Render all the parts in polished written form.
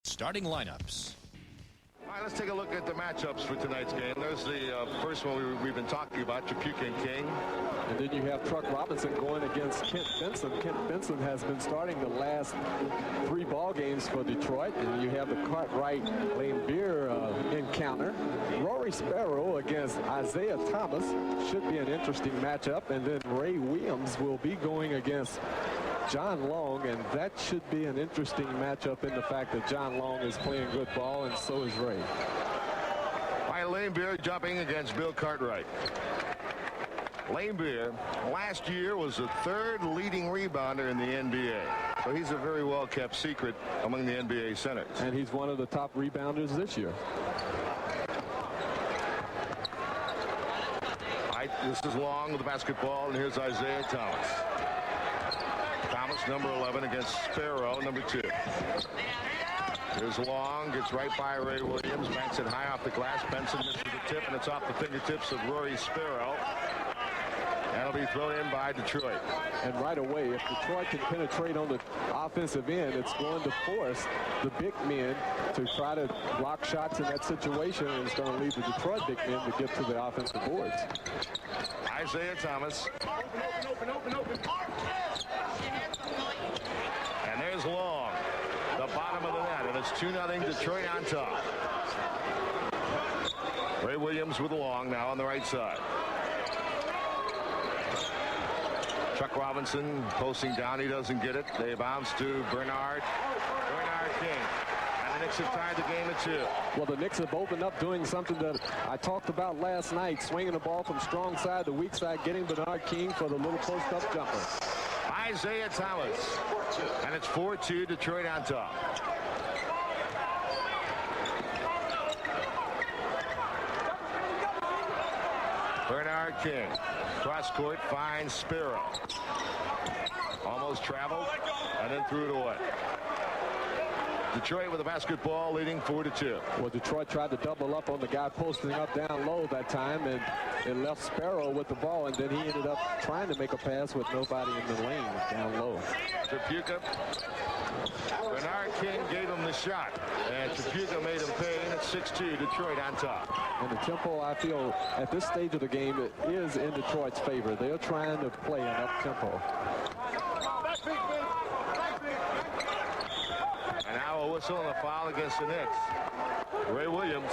Starting lineups. All right, let's take a look at the matchups for tonight's game. There's the first one we've been talking about, Trapuka and King. And then you have Truck Robinson going against Kent Benson. Kent Benson has been starting the last 3 ball games for Detroit. And you have the Cartwright Lane Beer encounter. Rory Sparrow against Isaiah Thomas should be an interesting matchup. And then Ray Williams will be going against John Long, and that should be an interesting matchup in the fact that John Long is playing good ball, and so is Ray. Lane Beer jumping against Bill Cartwright. Lane Beer last year was the 3rd leading rebounder in the NBA. So he's a very well-kept secret among the NBA centers. And he's one of the top rebounders this year. This is Long with the basketball, and here's Isaiah Thomas. Thomas, number 11, against Sparrow, number 2. Here's Long, gets right by Ray Williams, banks it high off the glass. Benson misses the tip, and it's off the fingertips of Rory Sparrow. That'll be thrown in by Detroit. And right away, if Detroit can penetrate on the offensive end, it's going to force the big men to try to block shots in that situation, and it's going to lead the Detroit big men to get to the offensive boards. Isaiah Thomas. And there's Long, the bottom of the net, and it's 2-0 Detroit on top. Ray Williams with Long now on the right side. Chuck Robinson posting down, he doesn't get it. They bounce to Bernard King. And the Knicks have tied the game at 2. Well, the Knicks have opened up doing something that I talked about last night, swinging the ball from strong side to weak side, getting Bernard King for the little post-up jumper. Isaiah Thomas. And it's 4-2, Detroit on top. Bernard King. Cross court, finds Sparrow. Almost traveled, and then threw it away. Detroit with the basketball, leading 4-2. Well, Detroit tried to double up on the guy posting up down low that time, and it left Sparrow with the ball, and then he ended up trying to make a pass with nobody in the lane down low. Trapuka. Bernard King gave him the shot, and Trapuka made him pay, and it's 6-2, Detroit on top. And the tempo, I feel, at this stage of the game, it is in Detroit's favor. They're trying to play an up-tempo. And now a whistle and a foul against the Knicks. Ray Williams.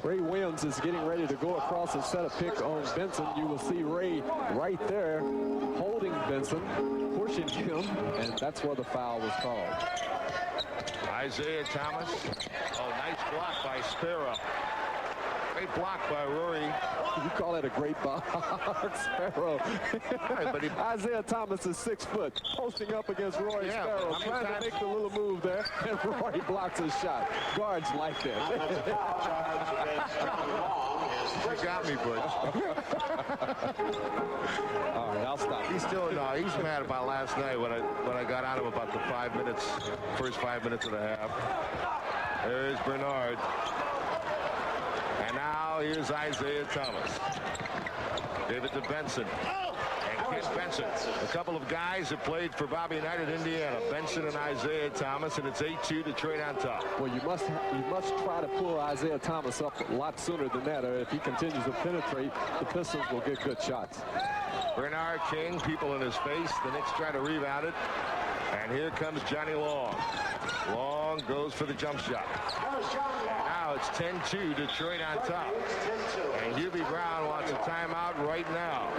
Ray Williams is getting ready to go across and set a pick on Benson. You will see Ray right there holding Benson, pushing him, and that's where the foul was called. Isaiah Thomas. Oh, nice block by Sparrow. Great block by Rory. You call that a great block, Sparrow. Right, but Isaiah Thomas is 6 foot, posting up against Rory Sparrow, trying to make the little move there, and Rory blocks his shot. Guards like that. You got me, Butch. All right, I'll stop. He's still he's mad about last night when I got on him about the first 5 minutes of the half. There's Bernard. And now here's Isaiah Thomas. Gave it to Benson. And Kent Benson. A couple of guys that played for Bobby Knight at Indiana. Benson and Isaiah Thomas, and it's 8-2 Detroit on top. Well, you must try to pull Isaiah Thomas up a lot sooner than that, or if he continues to penetrate, the Pistons will get good shots. Bernard King, people in his face. The Knicks try to rebound it. And here comes Johnny Long. Long goes for the jump shot. And now it's 10-2, Detroit on top. And Hubie Brown wants a timeout right now.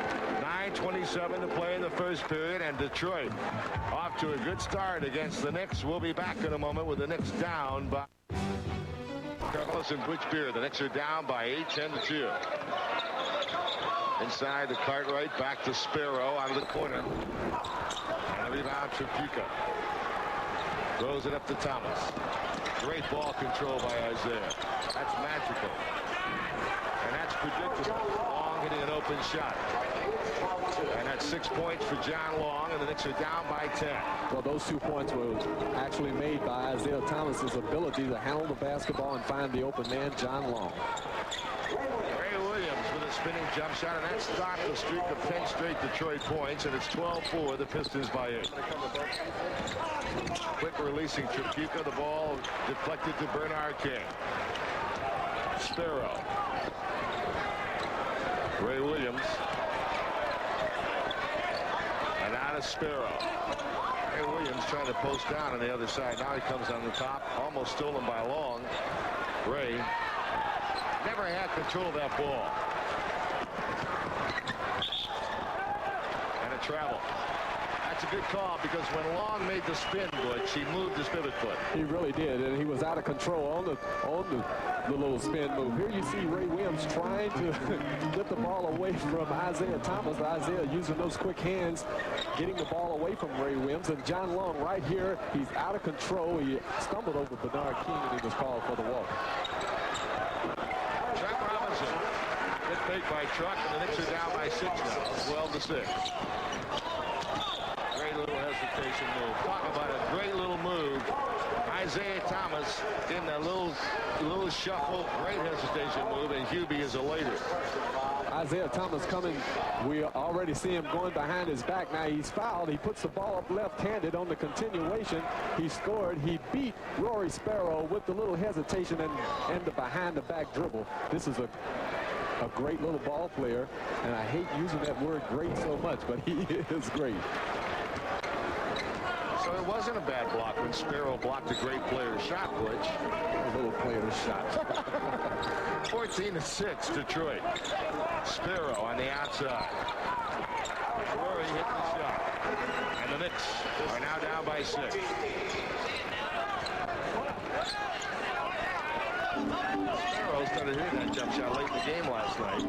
9:27 to play in the first period, and Detroit off to a good start against the Knicks. We'll be back in a moment with the Knicks down by Carlos and Butch Beer. The Knicks are down by 8, 10-2. Inside the Cartwright, back to Sparrow out of the corner. And a rebound to Trapuka. Throws it up to Thomas. Great ball control by Isaiah. That's magical. And that's predictable. Long hitting an open shot. And that's 6 points for John Long, and the Knicks are down by 10. Well, those 2 points were actually made by Isaiah Thomas's ability to handle the basketball and find the open man, John Long. Ray Williams with a spinning jump shot, and that stopped the streak of 10 straight Detroit points, and it's 12-4, the Pistons by 8. releasing Tripucka. The ball deflected to Bernard King. Sparrow. Ray Williams. And out of Sparrow. Ray Williams trying to post down on the other side. Now he comes on the top. Almost stolen by Long. Ray never had control of that ball. And a travel. That's a good call because when Long made the spin, Butch, he moved his pivot foot. He really did, and he was out of control on the little spin move. Here you see Ray Williams trying to get the ball away from Isaiah Thomas. Isaiah using those quick hands, getting the ball away from Ray Williams. And John Long right here, he's out of control. He stumbled over Bernard King, and he was called for the walk. Chuck Robinson, good fake by Truck, and the Knicks are down by 6 now, 12-6. Great little hesitation move. Talk about a great little move. Isaiah Thomas in that little shuffle. Great hesitation move, and Hubie is elated. Isaiah Thomas coming. We already see him going behind his back. Now he's fouled. He puts the ball up left-handed on the continuation. He scored. He beat Rory Sparrow with the little hesitation and the behind-the-back dribble. This is a great little ball player, and I hate using that word great so much, but he is great. So it wasn't a bad block when Sparrow blocked a great player's shot, Butch. A little player's shot. 14-6, Detroit. Sparrow on the outside. Rory hit the shot. And the Knicks are now down by 6. Sparrow started hitting that jump shot late in the game last night.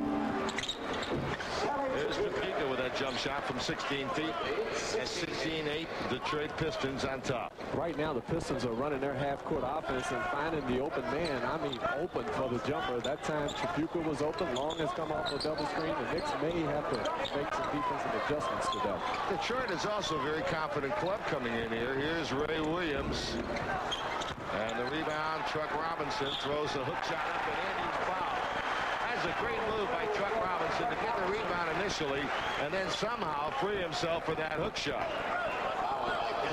There's Tripucka with that jump shot from 16 feet. At 16-8, Detroit Pistons on top. Right now, the Pistons are running their half-court offense and finding the open man. I mean, open for the jumper. That time, Tripucka was open. Long has come off a double screen. The Knicks may have to make some defensive adjustments to that. Detroit is also a very confident club coming in here. Here's Ray Williams. And the rebound, Truck Robinson throws a hook shot up and in. He's fouled. That's a great move by Truck Robinson to get the rebound initially and then somehow free himself for that hook shot.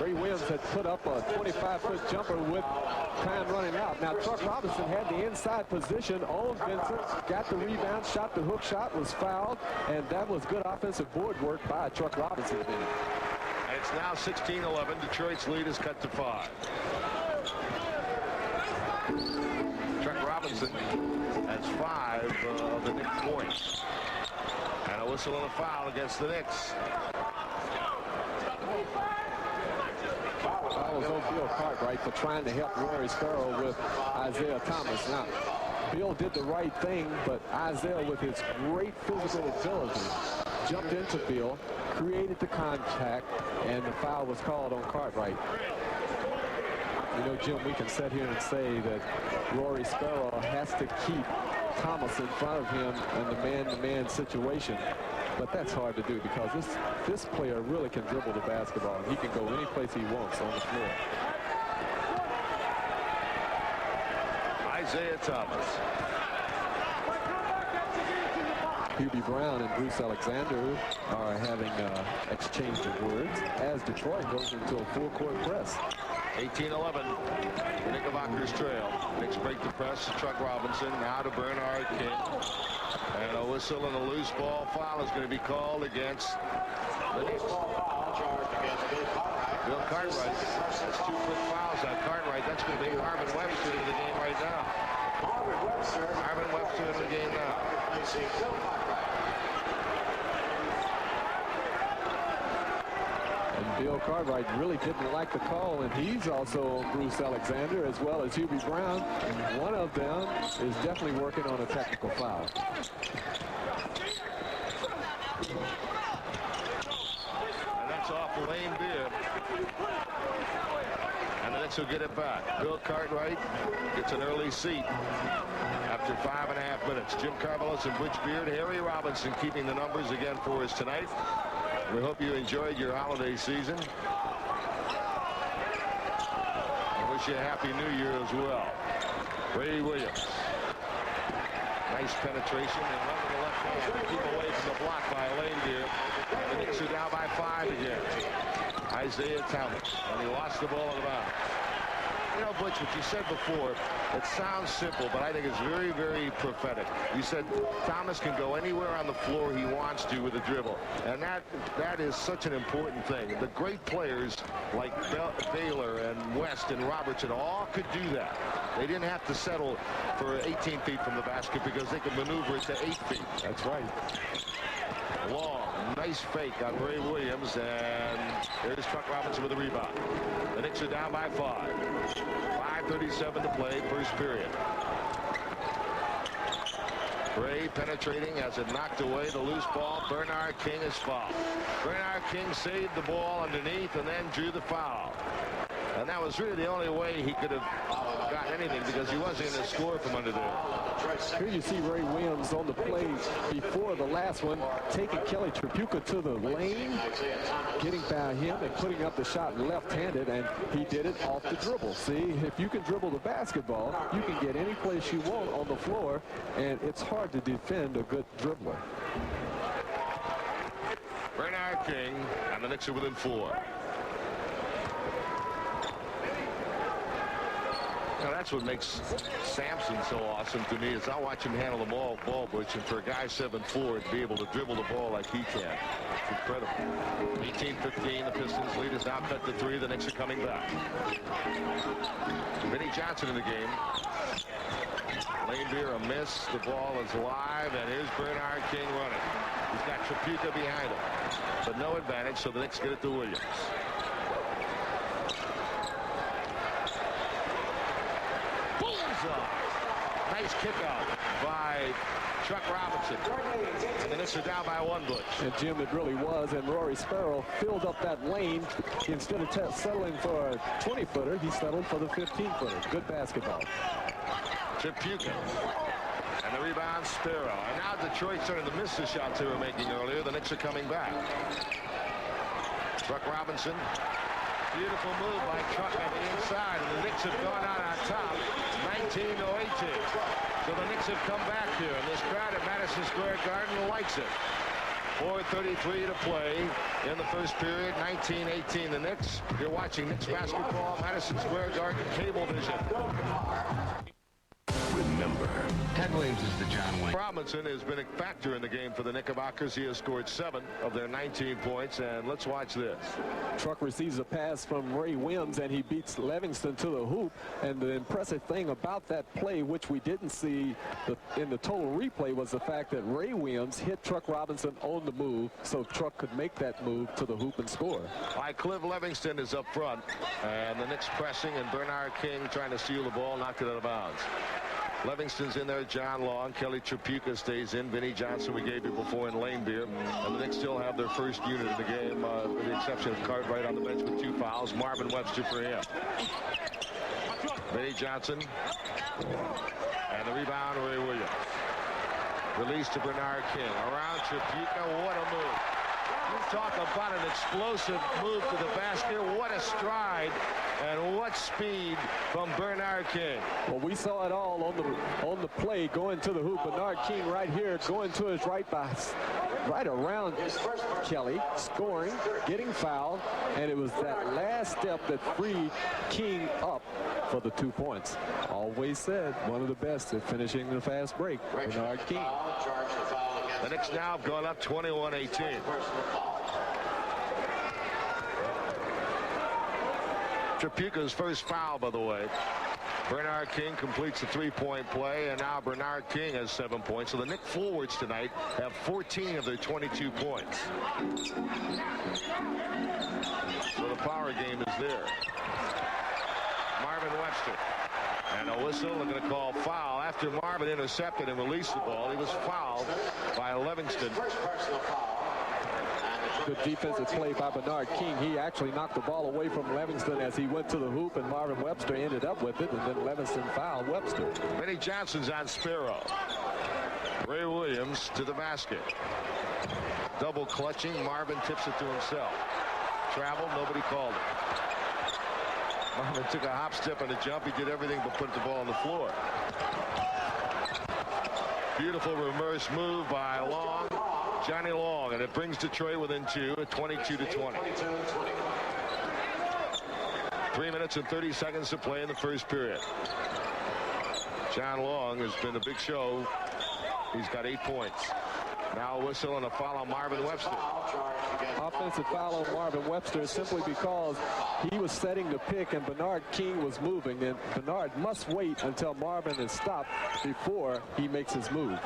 Ray Williams had put up a 25-foot jumper with time running out. Now, Truck Robinson had the inside position on Vincent, got the rebound, shot the hook shot, was fouled, and that was good offensive board work by Truck Robinson. And it's now 16-11. Detroit's lead is cut to 5. Truck Robinson has 5 of the Knicks points. And a whistle and a foul against the Knicks. Foul was on Bill Cartwright for trying to help Rory Sparrow with Isaiah Thomas. Now, Bill did the right thing, but Isaiah, with his great physical ability, jumped into Bill, created the contact, and the foul was called on Cartwright. You know, Jim, we can sit here and say that Rory Sparrow has to keep Thomas in front of him in the man-to-man situation. But that's hard to do because this player really can dribble the basketball. He can go any place he wants on the floor. Isaiah Thomas. Hubie Brown and Bruce Alexander are having exchange of words as Detroit goes into a full-court press. 18-11. Knickerbockers trail. Knicks break the press to Truck Robinson. Now to Bernard King. And a whistle and a loose ball foul is going to be called against the Knicks. Bill Cartwright. That's 2 quick fouls on Cartwright. That's going to be Harvin Webster in the game right now. Harvin Webster in the game now. And Bill Cartwright really didn't like the call, and he's also on Bruce Alexander as well as Hubie Brown. One of them is definitely working on a technical foul. And that's off Lane Beer. And the Knicks will get it back. Bill Cartwright gets an early seat after 5.5 minutes. Jim Carvelis and Butch Beard, Harry Robinson keeping the numbers again for us tonight. We hope you enjoyed your holiday season. I wish you a happy New Year as well. Ray Williams. Nice penetration and run to the left hand to keep away from the block by Lane Deer. And the Knicks are down by 5 again. Isaiah Thomas, and he lost the ball in the bounds. You know, Butch, what you said before, it sounds simple, but I think it's very, very prophetic. You said Thomas can go anywhere on the floor he wants to with a dribble, and that is such an important thing. The great players like Baylor and West and Robertson all could do that. They didn't have to settle for 18 feet from the basket because they could maneuver it to 8 feet. That's right. Long, nice fake on Ray Williams, and there's Chuck Robinson with the rebound. The Knicks are down by 5. 5:37 to play, first period. Ray penetrating, has it knocked away, the loose ball. Bernard King is fouled. Bernard King saved the ball underneath and then drew the foul. And that was really the only way he could have gotten anything because he wasn't going to score from under there. Here you see Ray Williams on the play before the last one, taking Kelly Tripucka to the lane, getting by him and putting up the shot left-handed, and he did it off the dribble. See, if you can dribble the basketball, you can get any place you want on the floor, and it's hard to defend a good dribbler. Bernard King, and the Knicks are within 4. Now, that's what makes Sampson so awesome to me is I watch him handle the ball, Butch, and for a guy 7'4" to be able to dribble the ball like he can. It's incredible. 18-15, the Pistons lead is now cut to 3. The Knicks are coming back. Vinnie Johnson in the game. Lane Beer a miss. The ball is live, and here's Bernard King running. He's got Tripucka behind him, but no advantage, so the Knicks get it to Williams. Nice kick out by Chuck Robinson. And the Knicks are down by 1, Butch. And Jim, it really was. And Rory Sparrow filled up that lane. Instead of settling for a 20-footer, he settled for the 15-footer. Good basketball. Tripucka. And the rebound, Sparrow. And now Detroit starting to miss the shots they were making earlier. The Knicks are coming back. Chuck Robinson. Beautiful move by Chuck on the inside, and the Knicks have gone out on top, 19-18. So the Knicks have come back here, and this crowd at Madison Square Garden likes it. 4:33 to play in the first period, 19-18 the Knicks. You're watching Knicks basketball, Madison Square Garden, Cablevision. Remember, Ted Williams is the John Wayne. Robinson has been a factor in the game for the Knickerbockers. He has scored 7 of their 19 points, and let's watch this. Truck receives a pass from Ray Williams, and he beats Livingston to the hoop. And the impressive thing about that play, which we didn't see in the total replay, was the fact that Ray Williams hit Truck Robinson on the move, so Truck could make that move to the hoop and score. Cliff Livingston is up front, and the Knicks pressing, and Bernard King trying to steal the ball, knocked it out of bounds. Livingston's in there, John Long, Kelly Tripucka stays in, Vinnie Johnson we gave you before, and Lane Beer. And the Knicks still have their first unit in the game, with the exception of Cartwright on the bench with 2 fouls. Marvin Webster for him. Vinnie Johnson. And the rebound, Ray Williams. Release to Bernard King. Around Tripucka, what a move. You talk about an explosive move to the basket. What a stride and what speed from Bernard King. Well, we saw it all on the play going to the hoop. Bernard King right here going to his right around Kelly, scoring, getting fouled, and it was that last step that freed King up for the 2 points. Always said one of the best at finishing the fast break, Bernard King. The Knicks now have gone up 21-18. Tripucka's first foul, by the way. Bernard King completes the 3-point play, and now Bernard King has 7 points. So the Knicks forwards tonight have 14 of their 22 points. So the power game is there. Marvin Webster. And a whistle, they're going to call foul. After Marvin intercepted and released the ball, he was fouled by Livingston. Good defensive play by Bernard King. He actually knocked the ball away from Livingston as he went to the hoop, and Marvin Webster ended up with it, and then Livingston fouled Webster. Vinnie Johnson's on Sparrow. Ray Williams to the basket. Double clutching. Marvin tips it to himself. Travel, nobody called it. Marvin took a hop, step, and a jump. He did everything but put the ball on the floor. Beautiful reverse move by Long, Johnny Long, and it brings Detroit within 2 at 22-20. 3 minutes and 30 seconds to play in the first period. John Long has been a big show. He's got 8 points. Now a whistle and a foul on Marvin Webster. Offensive foul on Marvin Webster simply because he was setting the pick and Bernard King was moving, and Bernard must wait until Marvin is stopped before he makes his move.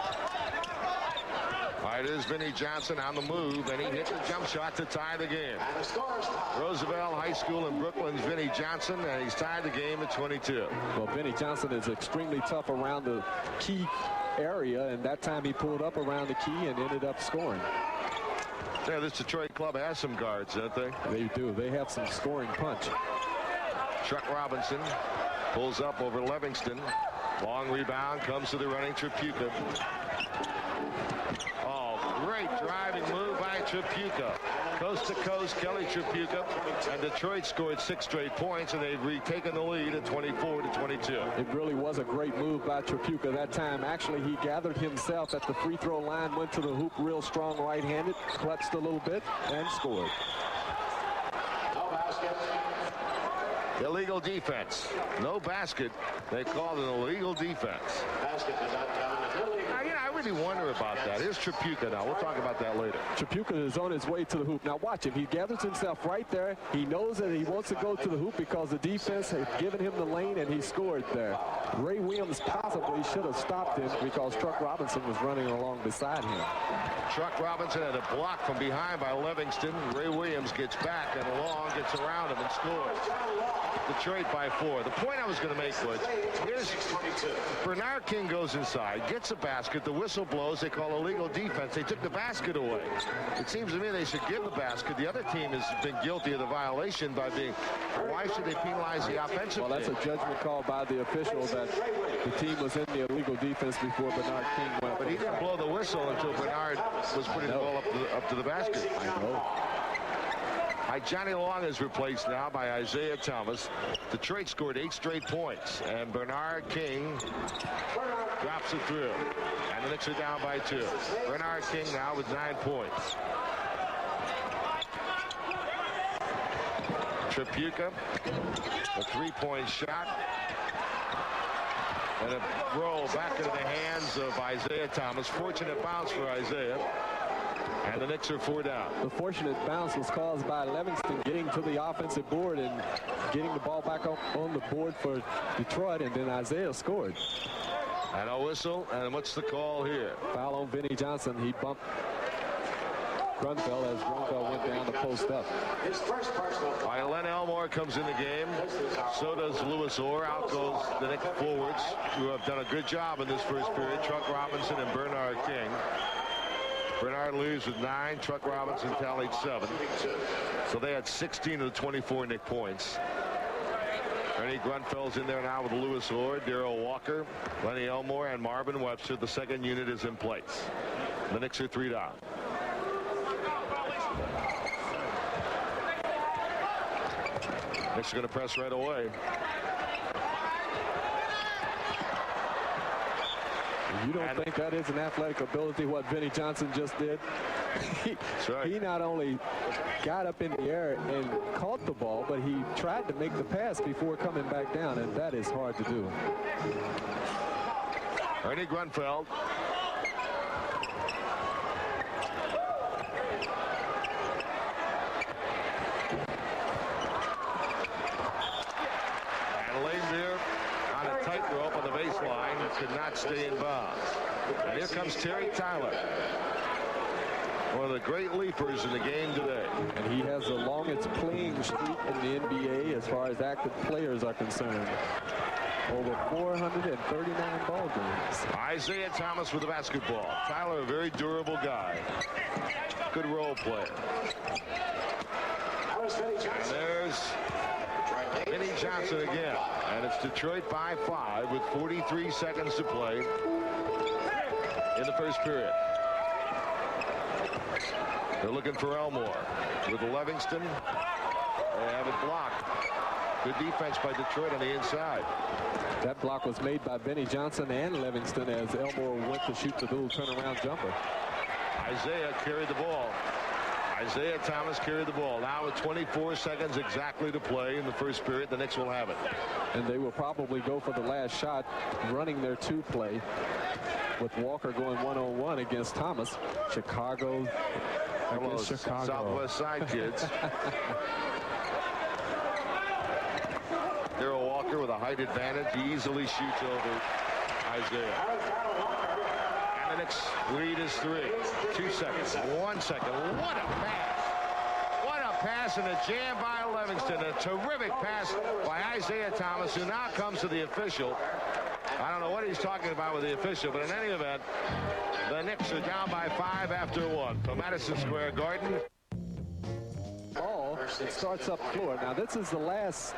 All right, it is Vinnie Johnson on the move, and he hit the jump shot to tie the game. Roosevelt High School in Brooklyn's Vinnie Johnson, and he's tied the game at 22. Well, Vinnie Johnson is extremely tough around the key area, and that time he pulled up around the key and ended up scoring. Yeah, this Detroit club has some guards, don't they? They do. They have some scoring punch. Chuck Robinson pulls up over Livingston. Long rebound comes to the running Tripucka. Oh, great driving move by Tripucka. Coast to coast, Kelly Tripucka, and Detroit scored 6 straight points, and they've retaken the lead at 24-22. It really was a great move by Tripucka that time. Actually, he gathered himself at the free throw line, went to the hoop real strong right-handed, clutched a little bit, and scored. Illegal defense. No basket. They called an illegal defense. I really wonder about that. Here's Tripucka now. We'll talk about that later. Tripucka is on his way to the hoop. Now watch him. He gathers himself right there. He knows that he wants to go to the hoop because the defense has given him the lane, and he scored there. Ray Williams possibly should have stopped him because Truck Robinson was running along beside him. Truck Robinson had a block from behind by Livingston. Ray Williams gets back, and Long gets around him and scores. Detroit by 4. The point I was going to make was, here's Bernard King goes inside, gets a basket, the whistle blows, they call illegal defense. They took the basket away. It seems to me they should give the basket. The other team has been guilty of the violation by being, why should they penalize the offensive Well, that's team? a judgment call by the official that the team was in the illegal defense before Bernard King went. But he didn't blow the whistle until Bernard was putting the ball up to the basket. I know. Johnny Long is replaced now by Isaiah Thomas. Detroit scored 8 straight points, and Bernard King drops it through. And the Knicks are down by 2. Bernard King now with 9 points. Tripucka, a 3-point shot. And a roll back into the hands of Isaiah Thomas. Fortunate bounce for Isaiah. And the Knicks are 4 down. The fortunate bounce was caused by Livingston getting to the offensive board and getting the ball back up on the board for Detroit, and then Isaiah scored. And a whistle, and what's the call here? Foul on Vinnie Johnson. He bumped Grunfeld as Grunfeld went down the post up. Len Elmore comes in the game. So does Lewis Orr. Out goes the Knicks forwards, who have done a good job in this first period. Truck Robinson and Bernard King. Bernard leaves with 9. Truck Robinson tallied 7. So they had 16 of the 24 Knick points. Ernie Grunfeld's in there now with Lewis Orr, Darrell Walker, Lenny Elmore, and Marvin Webster. The second unit is in place. The Knicks are 3 down. Knicks are going to press right away. You don't think that is an athletic ability, what Vinnie Johnson just did? He not only got up in the air and caught the ball, but he tried to make the pass before coming back down, and that is hard to do. Ernie Grunfeld. And Laimbeer on a tightrope on the baseline could not stay in bounds. And here comes Terry Tyler, one of the great leapers in the game today. And he has the longest playing streak in the NBA as far as active players are concerned. Over 439 ball games. Isaiah Thomas with the basketball. Tyler, a very durable guy. Good role player. And there's Vinnie Johnson again. And it's Detroit by 5 with 43 seconds to play in the first period. They're looking for Elmore with Livingston. They have it blocked. Good defense by Detroit on the inside. That block was made by Vinnie Johnson and Livingston as Elmore went to shoot the little turnaround jumper. Isaiah carried the ball. Isaiah Thomas carried the ball. Now with 24 seconds exactly to play in the first period, the Knicks will have it. And they will probably go for the last shot, running their two play with Walker going one-on-one against Thomas. Chicago against Chicago. Southwest Side kids. Darrell Walker with a height advantage. He easily shoots over Isaiah. And the Knicks lead is 3. 2 seconds. 1 second. What a pass. What a pass and a jam by Livingston. A terrific pass by Isaiah Thomas, who now comes to the official. I don't know what he's talking about with the official, but in any event, the Knicks are down by 5 after 1 from Madison Square Garden. Ball starts up floor. Now this is the last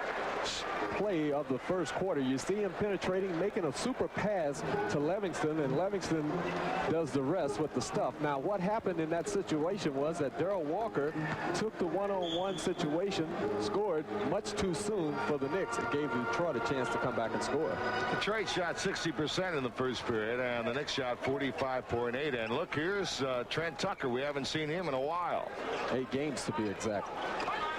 play of the first quarter. You see him penetrating, making a super pass to Livingston, and Livingston does the rest with the stuff. Now what happened in that situation was that Darrell Walker took the one-on-one situation, scored much too soon for the Knicks. It gave Detroit a chance to come back and score. Detroit shot 60% in the first period, and the Knicks shot 45.8. And look, here's Trent Tucker. We haven't seen him in a while. 8 games to be exact.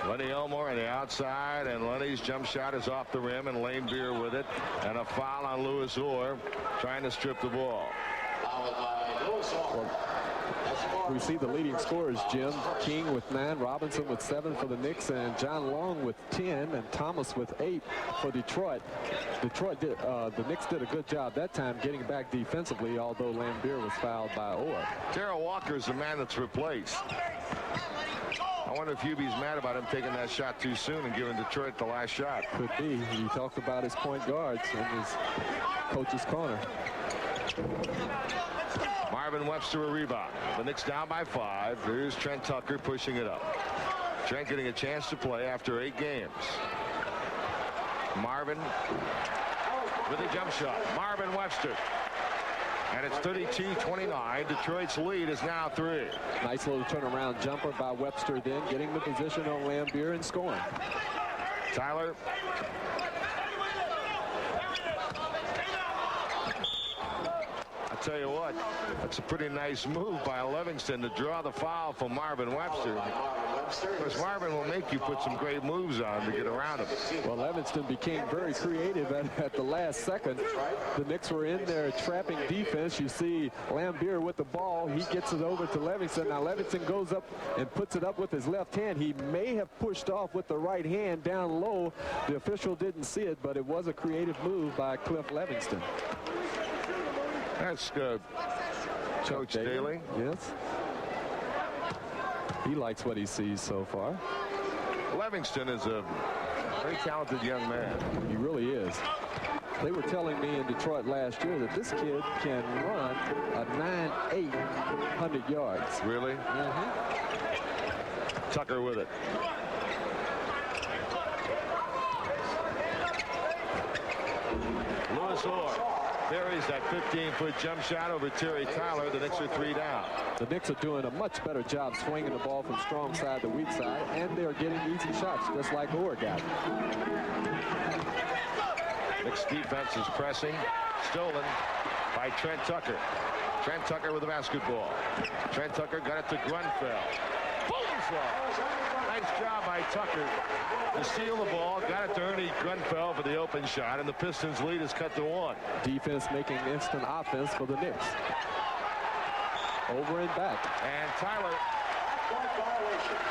Lenny Elmore on the outside, and Lenny's jump shot is off the rim, and Lane Beer with it, and a foul on Louis Orr trying to strip the ball. We see the leading scorers, Jim. King with 9, Robinson with 7 for the Knicks, and John Long with 10, and Thomas with 8 for Detroit. The Knicks did a good job that time getting back defensively, although Lambeer was fouled by Orr. Darrell Walker is the man that's replaced. I wonder if Hubie's mad about him taking that shot too soon and giving Detroit the last shot. Could be. He talked about his point guards in his coach's corner. Marvin Webster a rebound. The Knicks down by 5. Here's Trent Tucker pushing it up. Trent getting a chance to play after 8 games. Marvin with a jump shot. Marvin Webster. And it's 32-29. Detroit's lead is now 3. Nice little turnaround jumper by Webster, then getting the position on Lambeer and scoring. Tyler. I tell you what, that's a pretty nice move by Livingston to draw the foul from Marvin Webster. Of course, Marvin will make you put some great moves on to get around him. Well, Livingston became very creative at the last second. The Knicks were in there trapping defense. You see Lambeer with the ball. He gets it over to Livingston. Now Livingston goes up and puts it up with his left hand. He may have pushed off with the right hand down low. The official didn't see it, but it was a creative move by Cliff Livingston. That's good. Coach Daly. Yes. He likes what he sees so far. Livingston is a very talented young man. He really is. They were telling me in Detroit last year that this kid can run a 9.8 100 yards. Really? Tucker with it. Louis Orr buries that 15-foot jump shot over Terry Tyler. The Knicks are 3 down. The Knicks are doing a much better job swinging the ball from strong side to weak side, and they're getting easy shots just like Orr got. Knicks defense is pressing. Stolen by Trent Tucker. Trent Tucker with the basketball. Trent Tucker got it to Grunfeld. Boom! Nice job by Tucker to steal the ball. Got it to Ernie Grunfeld for the open shot, and the Pistons lead is cut to 1. Defense making instant offense for the Knicks. Over and back. And Tyler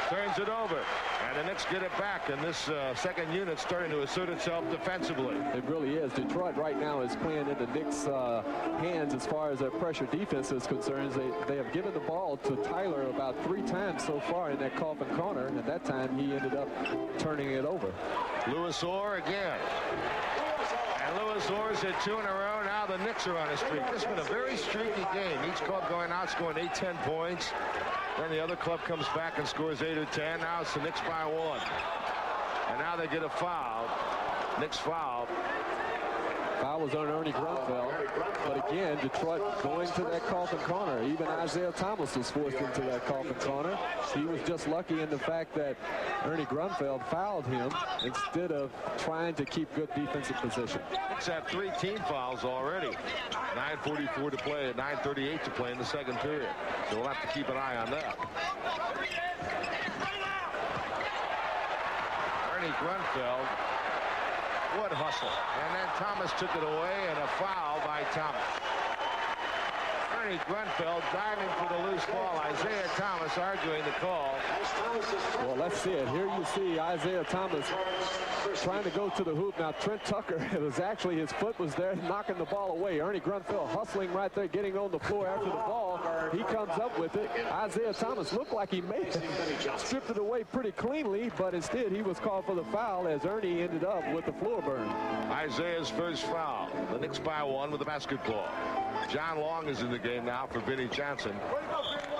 turns it over. And the Knicks get it back, and this second unit starting to assert itself defensively. It really is. Detroit right now is playing in the Knicks' hands as far as their pressure defense is concerned. They have given the ball to Tyler about 3 times so far in that coffin corner, and at that time he ended up turning it over. Louis Orr again. And Louis Orr's hit 2 in a row. Now the Knicks are on a streak. This has been a very streaky game. Each club going out scoring 8, 10 points. Then the other club comes back and scores 8 or 10. Now it's the Knicks by 1. And now they get a foul. Knicks foul. Foul was on Ernie Grunfeld. But again, Detroit going to that coffin corner. Even Isaiah Thomas was forced into that coffin corner. He was just lucky in the fact that Ernie Grunfeld fouled him instead of trying to keep good defensive position. Knicks have 3 team fouls already. 9:44 to play, 9:38 to play in the second period. So we'll have to keep an eye on that. Ernie Grunfeld. What hustle. And then Thomas took it away, and a foul by Thomas. Ernie Grunfeld diving for the loose ball. Isaiah Thomas arguing the call. Well, let's see it. Here you see Isaiah Thomas trying to go to the hoop. Now, Trent Tucker, it was actually his foot was there knocking the ball away. Ernie Grunfeld hustling right there, getting on the floor after the ball. He comes up with it. Isaiah Thomas looked like he made it. Stripped it away pretty cleanly, but instead he was called for the foul as Ernie ended up with the floor burn. Isaiah's first foul. The Knicks by one with the basketball. John Long is in the game now for Vinnie Johnson.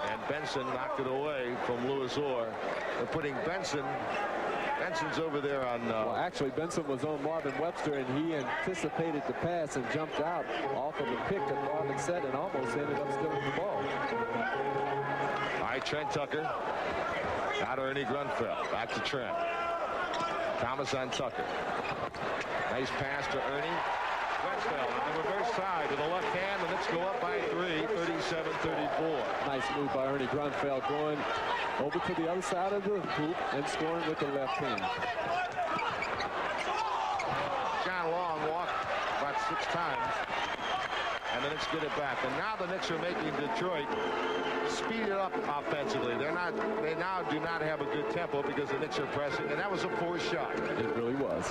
And Benson knocked it away from Louis Orr. They're putting Benson's over there on... Well, actually, Benson was on Marvin Webster, and he anticipated the pass and jumped out off of the pick that Marvin set and almost ended up stealing the ball. All right, Trent Tucker. Out of Ernie Grunfeld. Back to Trent. Thomas on Tucker. Nice pass to Ernie. Grunfeld on the reverse side to the left hand. The Knicks go up by 3, 37-34. Nice move by Ernie Grunfeld going over to the other side of the hoop and scoring with the left hand. John Long walked about 6 times. And the Knicks get it back. And now the Knicks are making Detroit speed it up offensively. They now do not have a good tempo because the Knicks are pressing. And that was a forced shot. It really was.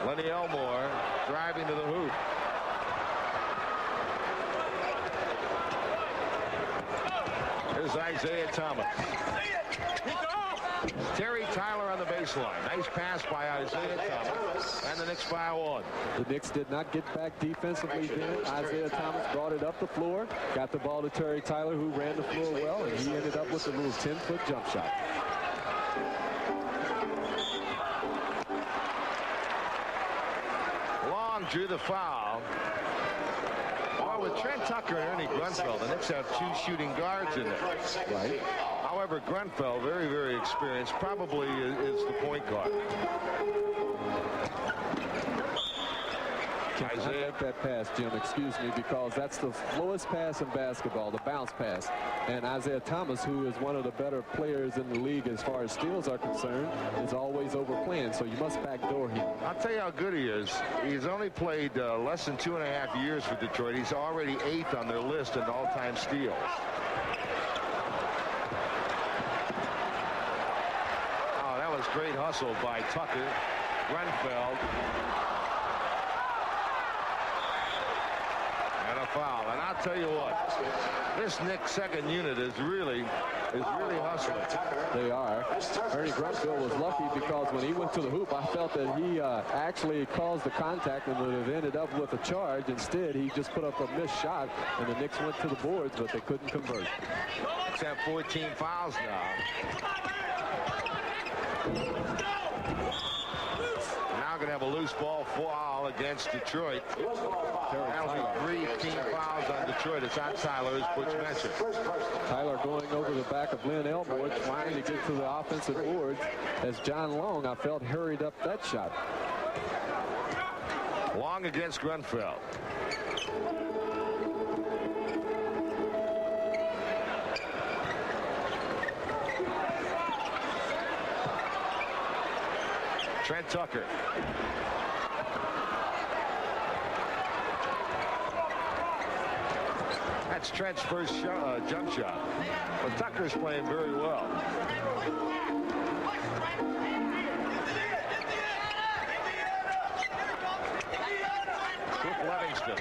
Lenny Elmore driving to the hoop. Here's Isaiah Thomas. Terry Tyler on the baseline. Nice pass by Isaiah Thomas. And the Knicks by 1. The Knicks did not get back defensively then. Isaiah Thomas brought it up the floor. Got the ball to Terry Tyler, who ran the floor well, and he ended up with a little 10-foot jump shot. Long drew the foul. Well, with Trent Tucker and Ernie Grunfeld, the Knicks have 2 shooting guards in there. Right. However, Grunfeld, very, very experienced, probably is the point guard. I like that pass, Jim, excuse me, because that's the slowest pass in basketball, the bounce pass. And Isaiah Thomas, who is one of the better players in the league as far as steals are concerned, is always overplaying, so you must backdoor him. I'll tell you how good he is. He's only played less than 2.5 years for Detroit. He's already 8th on their list in all-time steals. Oh, that was great hustle by Tucker. Grunfeld. Foul. And I'll tell you what, this Knicks second unit is really hustling. They are. Ernie Grunfeld was lucky because when he went to the hoop, I felt that he actually caused the contact and would have ended up with a charge. Instead, he just put up a missed shot, and the Knicks went to the boards, but they couldn't convert. Knicks have 14 fouls now. Now going to have a loose ball foul against Detroit. That'll be 3 team fouls on Detroit. It's on Tyler, as Butch mentioned. Tyler going over the back of Len Elmore, trying to get to the offensive boards, as John Long, I felt, hurried up that shot. Long against Grunfeld. Trent Tucker. That's Trent's first jump shot. But Tucker's playing very well. Cliff Livingston.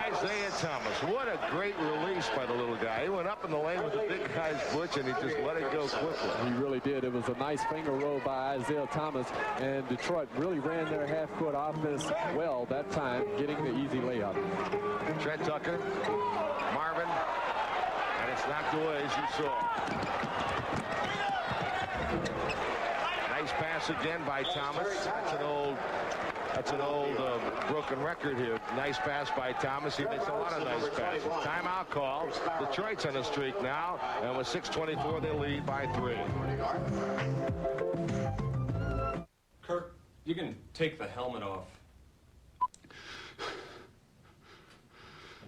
Isaiah Thomas. What a great release by the little guy. He went up in the lane with the big guy's Butch, and he just let it go quickly. He really did. It was a nice finger roll by Isaiah Thomas, and Detroit really ran their half-court offense well that time, getting the easy layup. Trent Tucker, Marvin, and it's knocked away, as you saw. Nice pass again by Thomas. That's an old broken record here. Nice pass by Thomas. He makes a lot of nice passes. Timeout call. Detroit's on a streak now, and with 6:24, they lead by 3. Kirk, you can take the helmet off.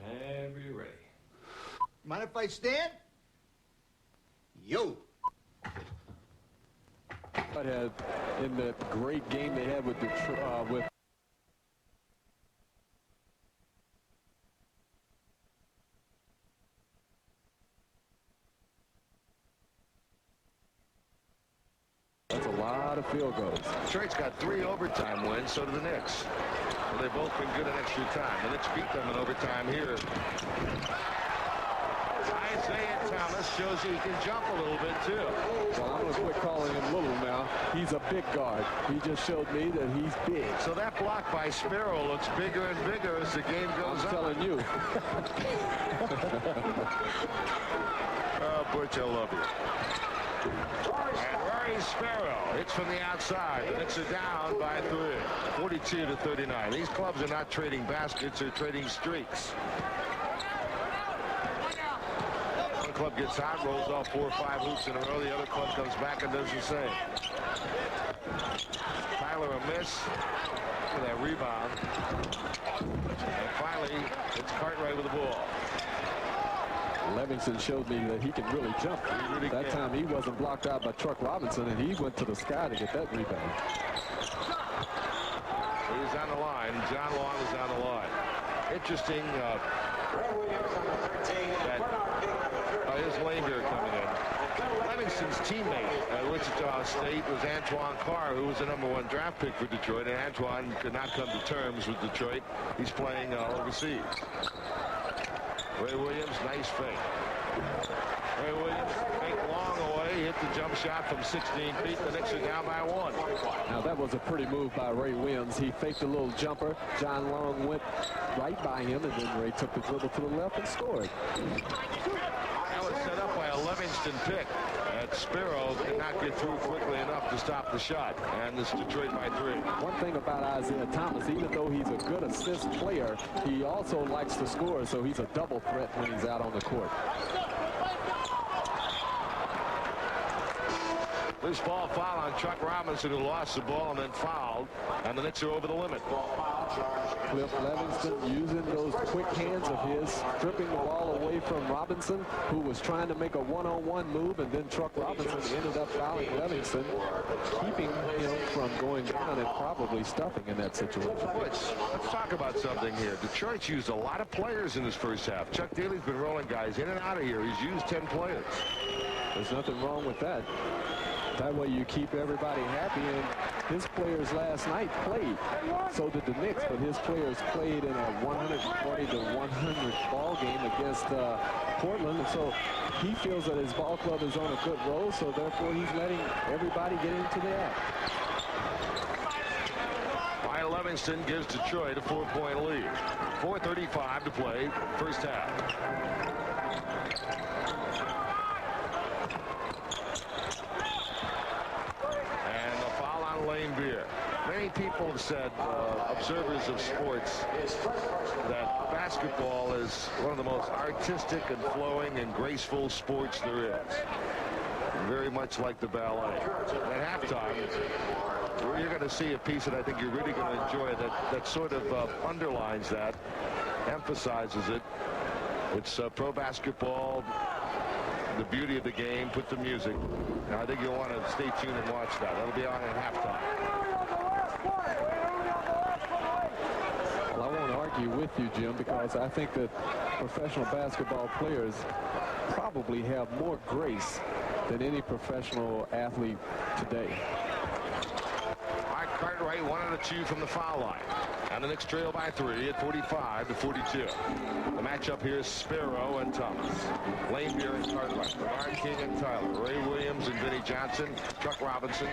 Whenever you're ready. Mind if I stand? Yo. But in the great game they had with Detroit, with that's a lot of field goals. Detroit's got 3 overtime wins, so do the Knicks. Well, they've both been good in extra time. The Knicks beat them in overtime here. Isaiah Thomas shows he can jump a little bit, too. Well, I'm going to quit calling him little now. He's a big guard. He just showed me that he's big. So that block by Sparrow looks bigger and bigger as the game goes on. I'm telling you. Oh, Butch, I love you. And Rory Sparrow hits from the outside. The Knicks are down by 3, 42-39. These clubs are not trading baskets, they're trading streaks. One club gets hot, rolls off 4 or 5 hoops in a row. The other club comes back and does the same. Tyler a miss. Look at that rebound. And finally, it's Cartwright with the ball. Levingston showed me that he can really jump. That time he wasn't blocked out by Truck Robinson, and he went to the sky to get that rebound. He's on the line. John Long is on the line. Interesting that here's Lanebeer coming in. Levingston's teammate at Wichita State was Antoine Carr, who was the #1 draft pick for Detroit, and Antoine could not come to terms with Detroit. He's playing overseas. Ray Williams, nice fake. Ray Williams, fake long away, hit the jump shot from 16 feet. The Knicks are down by 1. Now that was a pretty move by Ray Williams. He faked a little jumper. John Long went right by him, and then Ray took the dribble to the left and scored. That was set up by a Livingston pick. Sparrow could not get through quickly enough to stop the shot, and this Detroit by 3. One thing about Isaiah Thomas, even though he's a good assist player, he also likes to score, so he's a double threat when he's out on the court. Loose ball foul on Chuck Robinson, who lost the ball and then fouled, and the Knicks are over the limit. Cliff Levingston using those quick hands of his, stripping the ball away from Robinson, who was trying to make a one-on-one move, and then Truck Robinson ended up fouling Levingston, keeping him from going down and probably stuffing in that situation. Let's talk about something here. Detroit's used a lot of players in this first half. Chuck Daly's been rolling guys in and out of here. He's used 10 players. There's nothing wrong with that. That way you keep everybody happy, and his players last night played. So did the Knicks, but his players played in a 140-100 ball game against Portland, and so he feels that his ball club is on a good roll, so therefore he's letting everybody get into the act. Lyle Livingston gives Detroit a 4-point lead. 4:35 to play, first half. Many people have said, observers of sports, that basketball is one of the most artistic and flowing and graceful sports there is. Very much like the ballet. At halftime, you're going to see a piece that I think you're really going to enjoy that sort of underlines that, emphasizes it. It's pro basketball, the beauty of the game, put the music. Now, I think you'll want to stay tuned and watch that. That'll be on at halftime. Well, I won't argue with you, Jim, because I think that professional basketball players probably have more grace than any professional athlete today. Mark Cartwright, 1 out of 2 from the foul line. And the Knicks trail by 3 at 45-42. The matchup here is Sparrow and Thomas. Lanebeer and Cartwright. Bernard King and Tyler. Ray Williams and Vinnie Johnson. Chuck Robinson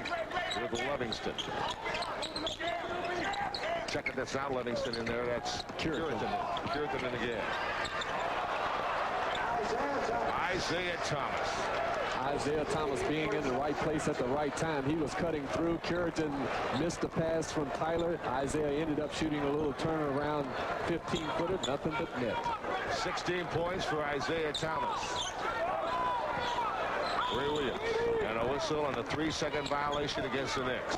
with Livingston. Check it, that's not Livingston in there. That's Curitan in the game. Isaiah Thomas. Isaiah Thomas being in the right place at the right time. He was cutting through. Curitan missed the pass from Tyler. Isaiah ended up shooting a little turnaround 15-footer. Nothing but net. 16 points for Isaiah Thomas. Ray Williams. And a whistle on the 3-second violation against the Knicks.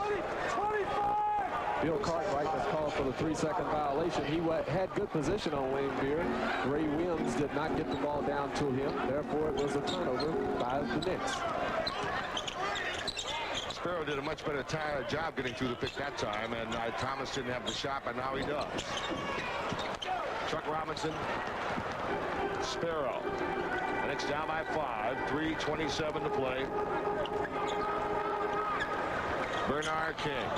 Bill Cartwright was called for the 3-second violation. He had good position on Lanebeer. Ray Williams did not get the ball down to him. Therefore, it was a turnover by the Knicks. Miller did a much better job getting through the pick that time, and Thomas didn't have the shot, but now he does. Chuck Robinson, Sparrow. The Knicks down by 5, 3:27 to play. Bernard King.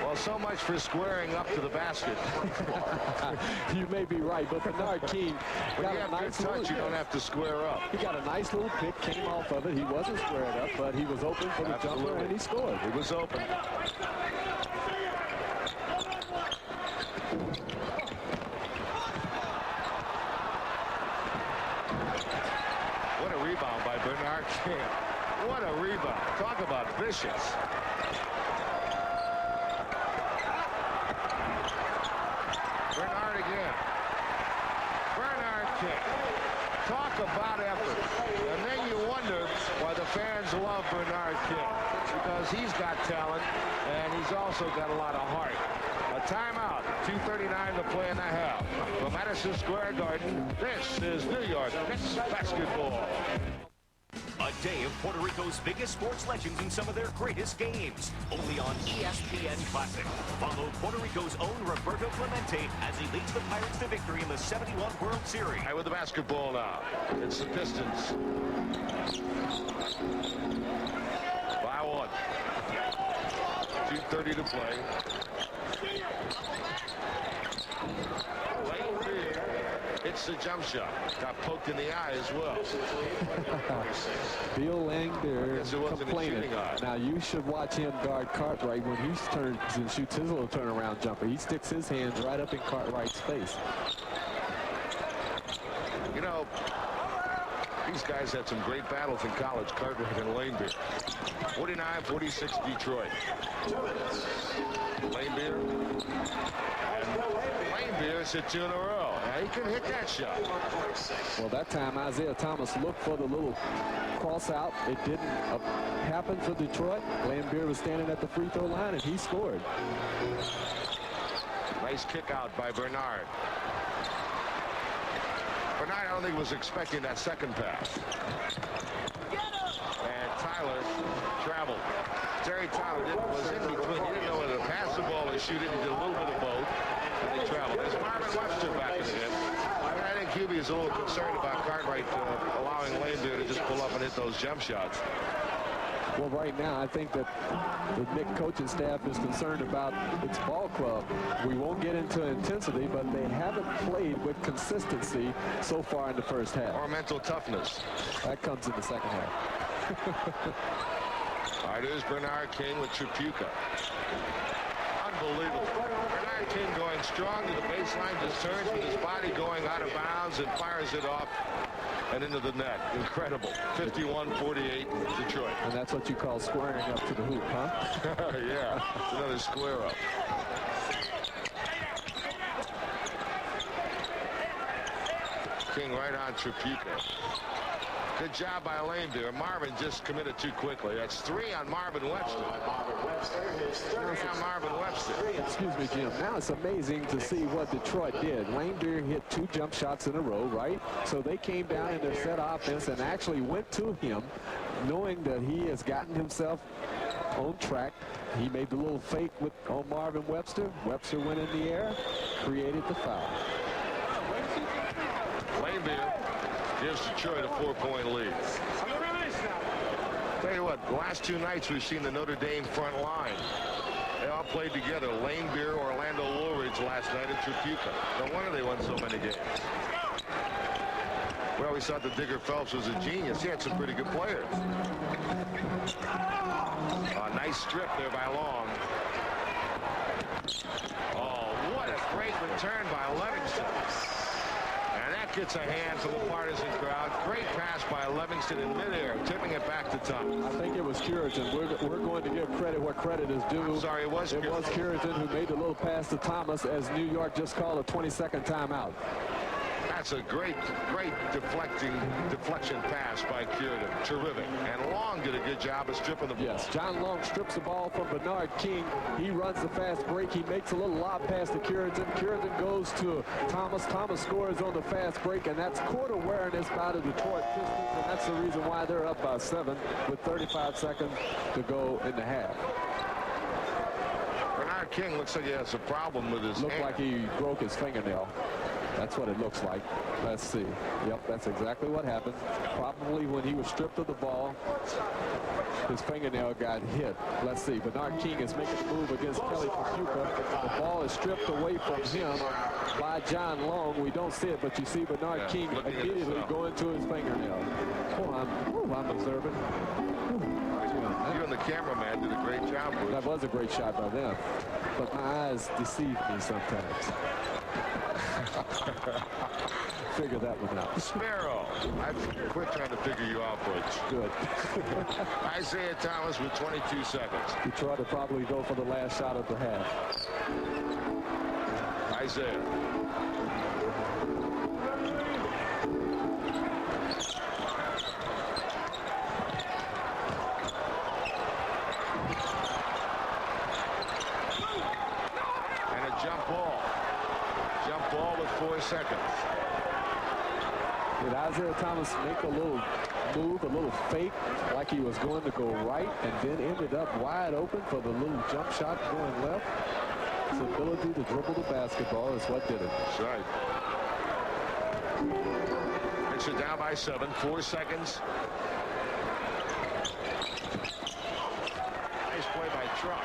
Well, so much for squaring up to the basket. You may be right, but Bernard King got a nice touch. You don't have to square up. He got a nice little pick, came off of it. He wasn't squared up, but he was open for the jumper, and he scored. He was open. What a rebound by Bernard King. What a rebound. Talk about vicious. Bernard again. Bernard King. Talk about effort. And then you wonder why the fans love Bernard King. Because he's got talent, and he's also got a lot of heart. A timeout. 2:39 to play in the half. From Madison Square Garden, this is New York Knicks basketball. A day of Puerto Rico's biggest sports legends and some of their greatest games. Only on ESPN Classic. Follow Puerto Rico's own Roberto Clemente as he leads the Pirates to victory in the '71 World Series. With the basketball now. It's the Pistons. By 1. 2:30 to play. It's the jump shot. Got poked in the eye as well. Bill Langbeer complaining. Now you should watch him guard Cartwright when he turns and shoots his little turnaround jumper. He sticks his hands right up in Cartwright's face. You know, these guys had some great battles in college, Cartwright and Langbeer. 49-46 Detroit. Langbeer. Langbeer's hit 2 in a row. Now he can hit that shot. Well, that time Isaiah Thomas looked for the little cross out. It didn't happen for Detroit. Langbeer was standing at the free throw line, and he scored. Nice kick out by Bernard. Bernard, I don't think was expecting that second pass. And Tyler traveled. Terry Tyler was in between. He didn't know whether to pass the ball or shoot it. He did a little bit of both. And they traveled. There's Marvin Webster back in him. I think QB is a little concerned about Cartwright allowing Langbeer to just pull up and hit those jump shots. Well, right now, I think that the Knicks coaching staff is concerned about its ball club. We won't get into intensity, but they haven't played with consistency so far in the first half. Or mental toughness. That comes in the second half. All right, here's Bernard King with Tripucka. Unbelievable. Bernard King going strong to the baseline, just turns with his body going out of bounds and fires it off and into the net. Incredible. 51-48 Detroit. And that's what you call squaring up to the hoop, huh? Yeah, it's another square up. King right on Tripucka. Good job by Langbeer. Marvin just committed too quickly. That's 3 on Marvin Webster. 3 on Marvin Webster. Excuse me, Jim. Now it's amazing to see what Detroit did. Langbeer hit 2 jump shots in a row, right? So they came down in their set offense and actually went to him, knowing that he has gotten himself on track. He made the little fake on Marvin Webster. Webster went in the air, created the foul. Langbeer gives Detroit a 4-point lead. Tell you what, the last 2 nights we've seen the Notre Dame front line. They all played together. Langbeer, Orlando Woolridge last night, and Tripucka. No wonder they won so many games. We always thought that Digger Phelps was a genius. He had some pretty good players. A nice strip there by Long. Oh, what a great return by Livingston. And that gets a hand from the partisan crowd. Great pass by Livingston in midair, tipping it back to Thomas. I think it was Curitan. We're going to give credit where credit is due. I'm sorry, it was Curitan who made the little pass to Thomas as New York just called a 20-second timeout. That's a great deflection pass by Curitan. Terrific. And Long did a good job of stripping the ball. Yes, John Long strips the ball from Bernard King. He runs the fast break. He makes a little lob pass to Curitan. Curitan goes to Thomas. Thomas scores on the fast break, and that's court awareness by the Detroit Pistons, and that's the reason why they're up by 7 with 35 seconds to go in the half. Bernard King looks like he has a problem with his Looked hand. like he broke his fingernail. That's what it looks like. Let's see. Yep, that's exactly what happened. Probably when he was stripped of the ball, his fingernail got hit. Let's see. Bernard King is making a move against Kelly Pachuca. The ball is stripped away from him by John Long. We don't see it, but you see Bernard King immediately going to his fingernail. I'm observing. You and the cameraman did a great job, Bruce. That was a great shot by them, but my eyes deceive me sometimes. Figure that one out. Sparrow. I quit trying to figure you out, Butch. Good. Isaiah Thomas with 22 seconds. Detroit will probably go for the last shot of the half. Isaiah. And a jump ball. Jump ball with 4 seconds. Did Isaiah Thomas make a little move, a little fake, like he was going to go right, and then ended up wide open for the little jump shot going left? His ability to dribble the basketball is what did it. That's right. Knicks are down by 7, 4 seconds. Nice play by Truck.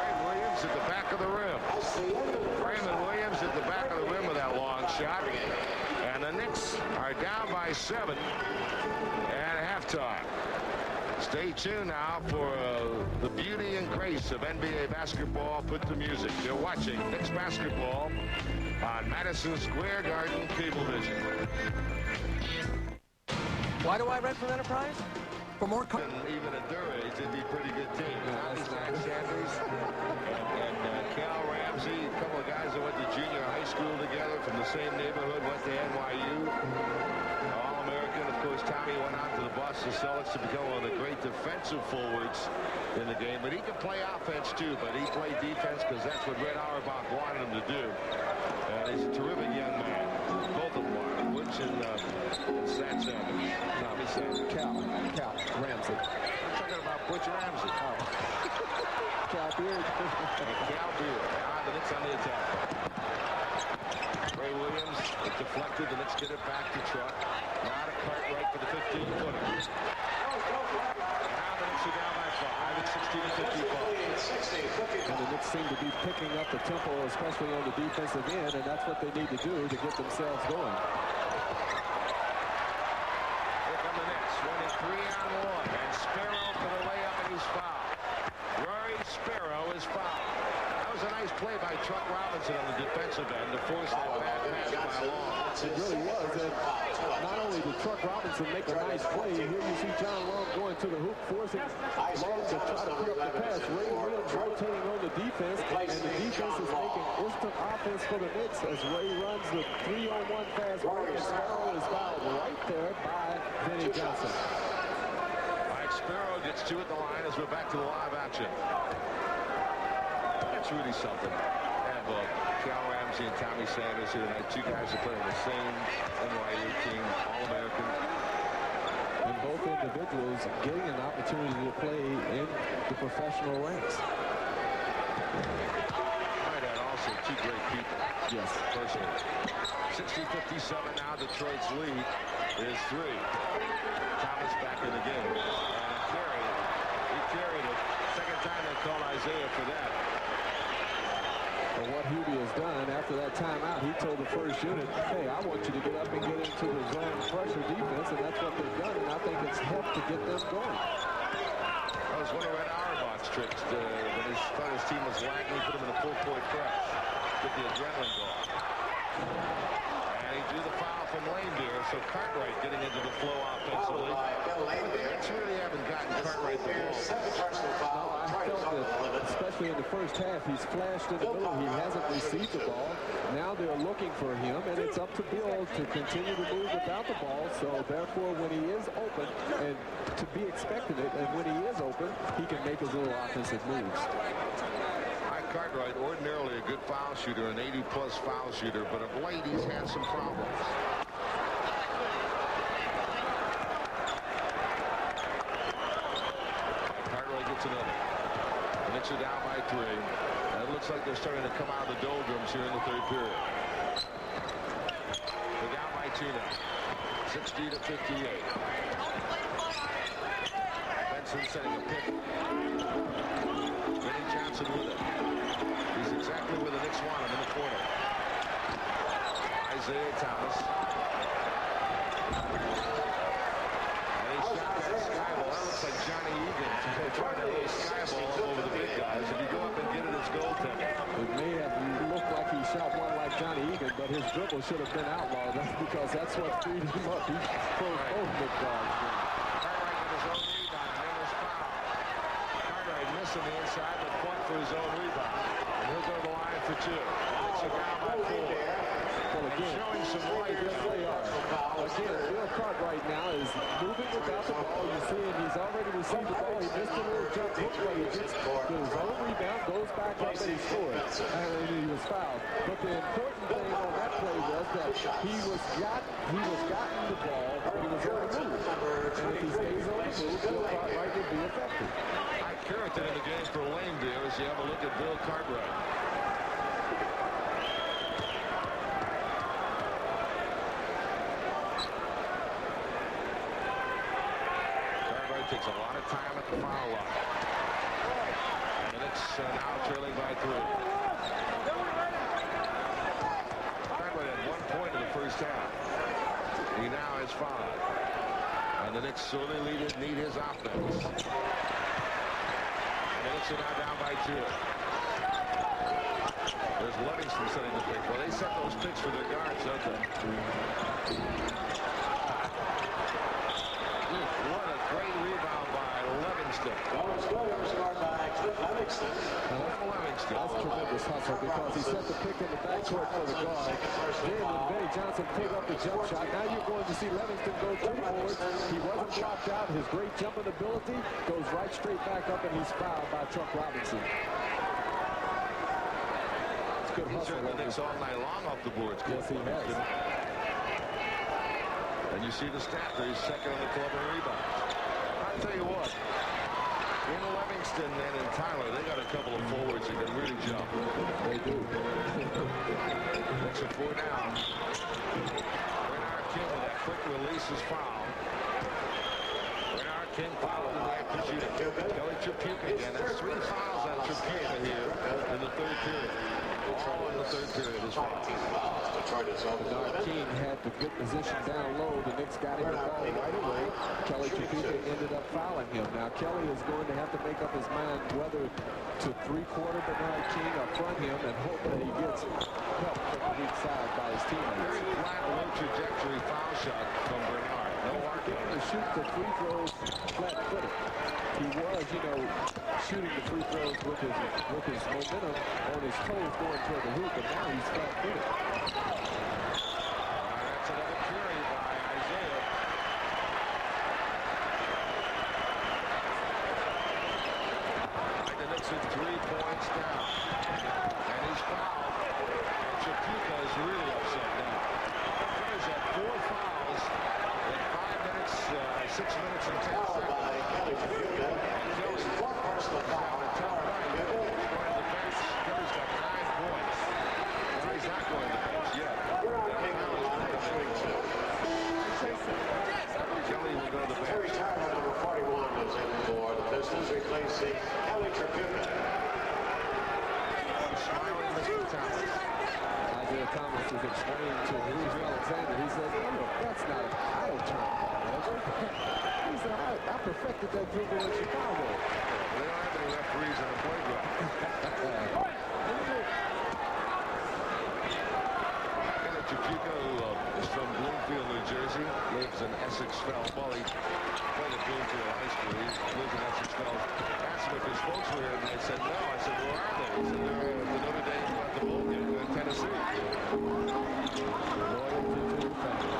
Ray Williams at the back of the rim. Raymond Williams at the back of the rim with that long shot. And the Knicks are down by 7 at halftime. Stay tuned now for the beauty and grace of NBA basketball put to music. You're watching Knicks basketball on Madison Square Garden Cablevision. Why do I rent from Enterprise? For more And even at their age, it'd be a pretty good team. Zach Sanders and Cal Ramsey, a couple of guys that went to junior high school together from the same neighborhood, went to NYU. All-American, of course, Tommy went out to the Boston Celtics to become one of the great defensive forwards in the game. But he can play offense, too, but he played defense because that's what Red Auerbach wanted him to do. And he's a terrific young man. Both of them are. Woods and Sat Sanders. Tommy Sanders. Cal Ramsey. I'm talking about Butch Ramsey. Cal Beard. Cal Beard. The Knicks on the attack. Ray Williams deflected. The Knicks get it back to Truck. Now to Cartwright for the 15-footer. Now the Knicks are down by 5. It's 16-55. And the Knicks seem to be picking up the tempo, especially on the defensive end, and that's what they need to do to get themselves going. Here come the Knicks. Winning 3-on-1. And Sparrow for the layup, and he's fouled. Rory Sparrow is fouled. That was a nice play by Truck Robinson on the defensive end to force that bad pass by Long. It really was. And not only did Truck Robinson make a nice play, here you see John Long going to the hoop, forcing Long to try to pick up the pass. Ray Williams rotating on the defense, and the defense is making instant offense for the Knicks as Ray runs the 3-on-1 fast break, and Sparrow is fouled right there by Vinnie Johnson. Mike Sparrow gets 2 at the line as we're back to the live action. That's really something. And Cal Ramsey and Tommy Sanders here tonight. 2 guys that play on the same NYU team, All-American. And both individuals getting an opportunity to play in the professional ranks. Might add also 2 great people. Yes. Personally. 60-57 now. Detroit's lead is 3. Thomas back in the game. And he carried it. Second time they called Isaiah for that. But what Hubie has done after that timeout, he told the first unit, hey, I want you to get up and get into the zone pressure defense, and that's what they've done, and I think it's helped to get them going. That was one of Red Auerbach's tricks. When he thought his team was lagging, he put him in a full-court press. Get the adrenaline going. And he drew the foul from Lanebeer, so Cartwright getting into the flow offensively. But the Knicks really haven't gotten Cartwright the ball. I felt that, especially in the first half, he's flashed in the middle. He hasn't received the ball. Now they're looking for him, and it's up to Bill to continue to move without the ball. So therefore, when he is open, and to be expecting it, and when he is open, he can make his little offensive moves. Cartwright, ordinarily a good foul shooter, an 80-plus foul shooter, but of late he's had some problems. Cartwright gets another. The Knicks are down by 3. And it looks like they're starting to come out of the doldrums here in the third period. They're down by 2 now. 60-58. Benson setting a pick. Vinny Johnson with it. He's exactly where the Knicks want him, in the corner. Isaiah Thomas. And he shot that sky ball. That looks like Johnny Egan trying to hit a sky ball over the big guys. If you go up and get it, it's goaltending. It may have looked like he shot one like Johnny Egan, but his dribble should have been outlawed. That's because that's what freed him up. He pulled both big guys. Cartwright with his own rebound, and then his foul. Cartwright missing the inside, but point for his own rebound. And he'll go to the line for 2. Knicks are down by 4. Well, again, showing some light. yes, they are. Again, Bill Cartwright now is moving without the ball. You see him, he's already received the ball. He missed a little jump hook, but he gets his own rebound, goes back up, and he scores. And he was fouled. But the important thing on that play was that he was gotten the ball, he was on the move. And if he stays on the move, Bill Cartwright will be effective. Mike Carrington in the game for Lane there as you have a look at Bill Cartwright. Cartwright takes a lot of time at the foul line. And the Knicks now trailing by 3. Cartwright had 1 point in the first half. He now has 5. And the Knicks sorely need his offense. The Knicks are now down by 2. There's Livingston setting the pick. Well, they set those picks for their guards, don't they? What a great rebound by Livingston. Livingston. That's tremendous hustle because he set the pick in the backcourt for the guard. Then when Vinny Johnson put up the jump shot, now you're going to see Livingston go 2 forward. He wasn't blocked out. His great jumping ability goes right straight back up, and he's fouled by Chuck Robinson. It's good He's hustle. turned the Knicks all night long off the boards. Yes, he has. And you see the stat there. He's second on the club in rebounds. I'll tell you what. In Livingston and in Tyler, they got a couple of forwards that can really jump. They do. Knicks are 4 down. Bernard King with that quick release is fouled. Bernard King fouled in the act of shooting. Kelly Tripucka again. That's 3 fouls on Tripucka here in the third period. All in the third period is fouled. Bernard King had the good position down low. The Knicks got him the ball right away. Kelly Tripucka ended up fouling him. Now Kelly is going to have to make up his mind whether to 3-quarter Bernard King or front him and hope that he gets help from the weak side by his teammates. Very flat, low trajectory foul shot from Bernard. No argument. To shoot the free throws flat-footed. He was, shooting the free throws with his momentum on his toes going toward the hoop, but now he's flat-footed. That's another carry by Isaiah. The Knicks are 3 points down. And he's fouled. And Tripucka is really upset now. He's at 4 fouls in 5 minutes, 6 minutes and 10 seconds. Kelly's having a tough night. He's going to the bench. Kelly's got 9 points. Well, he's not going to the bench yet. Kelly will go to the bench. Retirement number 41 is in for the Pistons, replacing Kelly Tripucka. Smiling Mr. Thomas. Isaiah Thomas is explaining to Bruce Alexander. He says, look, that's not an idle term. He said, I perfected that dribble in Chicago. They don't have any referees on the playground. Kelly Tripucka, who is from Bloomfield, New Jersey, lives in Essex Fells. Well, he played at Bloomfield High School. He lives in Essex Fells. Asked him if his folks were here, and they said no. I said, where are they? He said, they're at the Notre Dame the ball game in Tennessee. Loyalty to the family.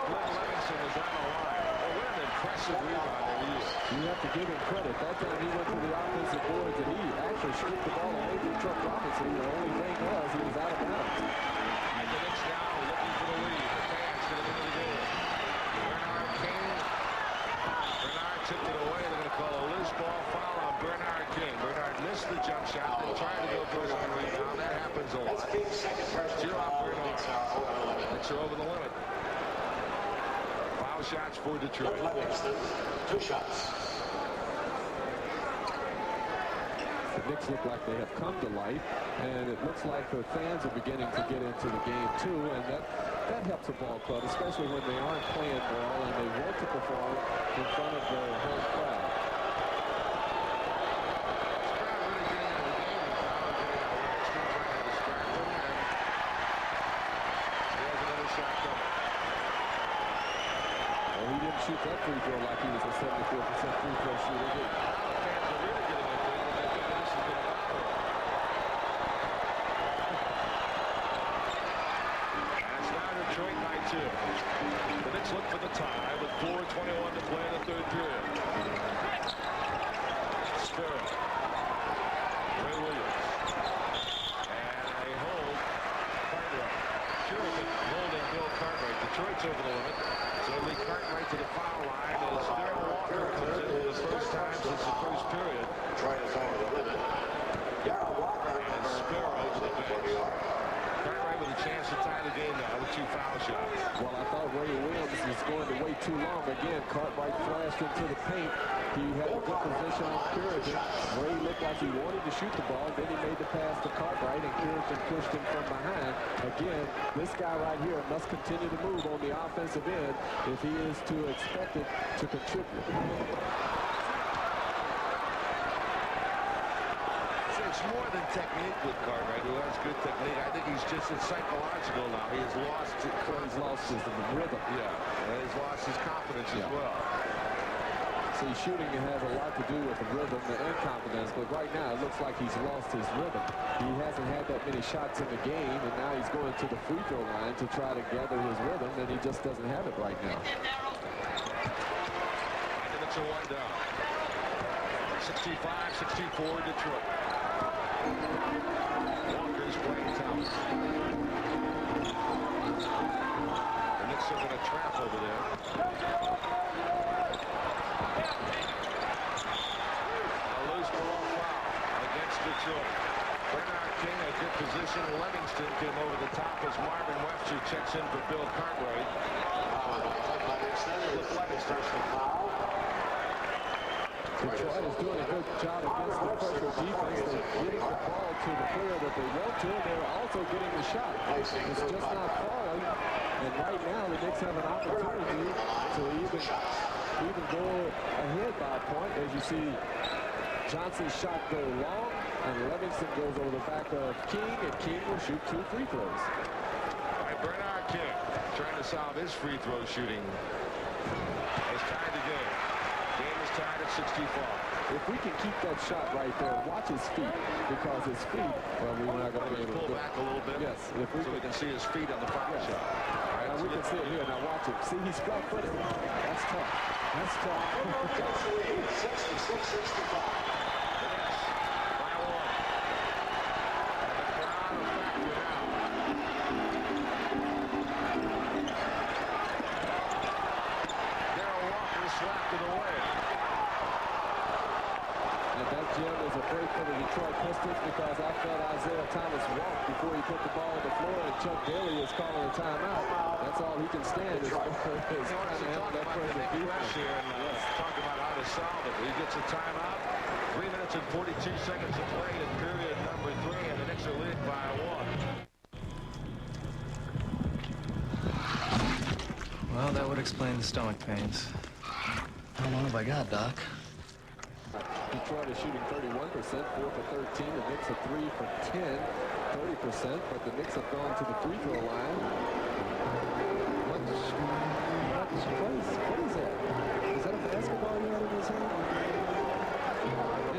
Livingston is on the line. Well, what an impressive rebound that he is. You have to give him credit. That time he went to the offensive boards and he actually stripped the ball away from Chuck Robinson. The only thing was he was out of bounds. And the Knicks now looking for the lead. The fans get into the game. Bernard King. Bernard tipped it away. They're going to call a loose ball foul on Bernard King. Bernard missed the jump shot and tried to go for his own rebound. That happens a lot. Zero out Bernard. Knicks are over the limit. Foul shots for Detroit. Livingston, 2 shots. The Knicks look like they have come to life, and it looks like the fans are beginning to get into the game too, and that helps a ball club, especially when they aren't playing ball and they want to perform in front of their home crowd. Well, he didn't shoot that free throw like he was a 74% free throw shooter. Detroit by 2. The Knicks look for the tie with 4:21 to play in the third period. Spirit. Ray Williams. And a hold. Cartwright. Puritan holding Bill Cartwright. Detroit's over the limit. So it'll be Cartwright to the foul line. And Darren Walker comes in for the first time since the first period. Detroit is over the limit. Darren Walker. And Sparrow to the bench. Cartwright with a chance to tie the game now with 2 foul shots. Well, I thought Ray Williams was going to wait too long. Again, Cartwright flashed into the paint. He had a good position on Puritan. Ray looked like he wanted to shoot the ball. Then he made the pass to Cartwright, and Puritan pushed him from behind. Again, this guy right here must continue to move on the offensive end if he is to expect it to contribute. It's more than technique with Cartwright, who has good technique. I think he's just psychological now. He has lost His rhythm. Yeah, and he's lost his confidence as well. See, shooting has a lot to do with the rhythm and confidence, but right now it looks like he's lost his rhythm. He hasn't had that many shots in the game, and now he's going to the free throw line to try to gather his rhythm, and he just doesn't have it right now. And it's a 1 down. 65-64 Detroit. Walker's playing tough. The Knicks are going to trap over there. A loose ball foul against Detroit. Bernard King, a good position. Livingston came over the top as Marvin Webster checks in for Bill Cartwright. Livingston personal foul. Detroit is doing a good job against the pressure defense. They're getting the ball to the player that they want to, and they're also getting the shot. It's just not falling. And right now, the Knicks have an opportunity to even go ahead by a point. As you see, Johnson's shot go long, and Livingston goes over the back of King, and King will shoot 2 free throws. All right, Bernard King trying to solve his free throw shooting. It's tied the game. Game is tied at 65. If we can keep that shot right there, watch his feet, because his feet, well, we're not going to be able to pull back a little bit. Yes, if we so we can see his feet on the foul shot. All right, we can see it here. Now watch it. See, he's flat-footed. That's tough. That's tough. 66-65. Detroit Pistons, because I felt Isaiah Thomas walked before he put the ball on the floor, and Chuck Daly is calling a timeout. That's all he can stand is trying to handle that pressure defense. Talk about how to solve it. He gets a timeout. 3 minutes and 42 seconds to play in period number 3, and the Knicks are lead by 1. Well, that would explain the stomach pains. How long have I got, Doc? Detroit is shooting 31%, 4 for 13. The Knicks are 3 for 10, 30%, but the Knicks have gone to the free throw line. What is that? Is that a basketball he had in his hand?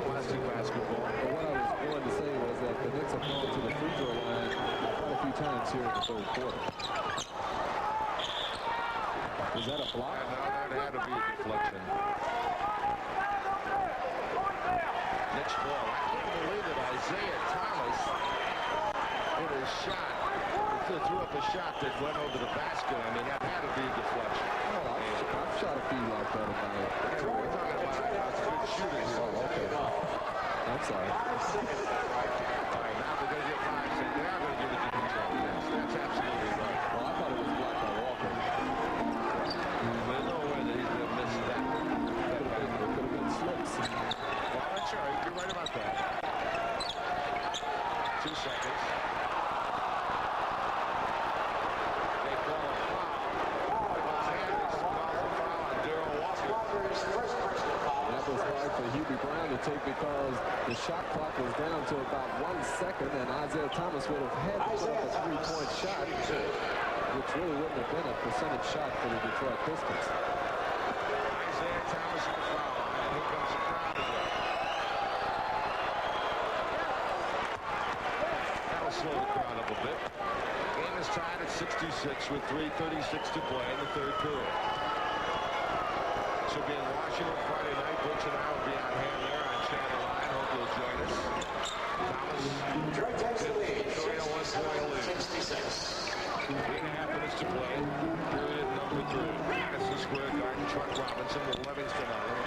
Plastic basketball. But what I was going to say was that the Knicks have gone to the free throw line quite a few times here in the third quarter. Is that a block? No, that had to be a deflection. Next ball. I can't believe it. Isaiah Thomas hit his shot. He threw up a shot that went over the basket. I mean, that had to be a deflection. Oh, I've shot a few like that in my We're talking about good shooting. Oh, okay. I'm sorry. All right, now they're going to get 5 seconds. They're not going to give it to control. That's absolutely right. Well, I thought it was blocked by Walker. There's no way that he's going to miss that. It could have been slips. Well, that's right. You're right about that. 2 seconds. They call a foul. Sanders calls a foul on Darryl Walker. That was hard for Hubie Brown to take because the shot clock was down to about 1 second, and Isaiah Thomas would have had to put up a three-point shot, which really wouldn't have been a percentage shot for the Detroit Pistons. Isaiah Thomas on the foul line, and here comes the crowd again. That'll slow the crowd up a bit. Game is tied at 66 with 3:36 to play in the third period. This will be in Washington Friday night. Brooks and I will be on hand there on Channel 9. Hope you'll join us. Thomas, 1-point lead. 3.5 minutes to play. Period number 3. Madison Square Garden. Chuck Robinson with Livingston on him.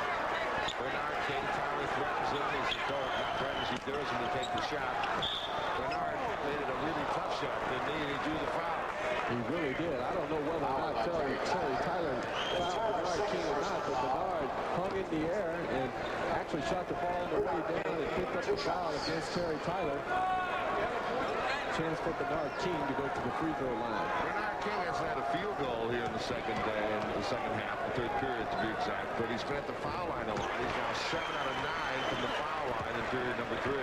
Bernard King. Tyler threatens him. Not threatens. He dares him to take the shot. Bernard made it a really tough shot. Didn't he? He drew the foul. He really did. I don't know whether or not Terry Tyler fouled Bernard King or not, but Bernard hung in the air and actually shot the ball on the way down and picked up the foul against Terry Tyler. Chance for Bernard King to go to the free throw line. Bernard King has had a field goal here in the second half, the third period to be exact, but he's been at the foul line a lot. He's now 7 out of 9 from the foul line in period number 3.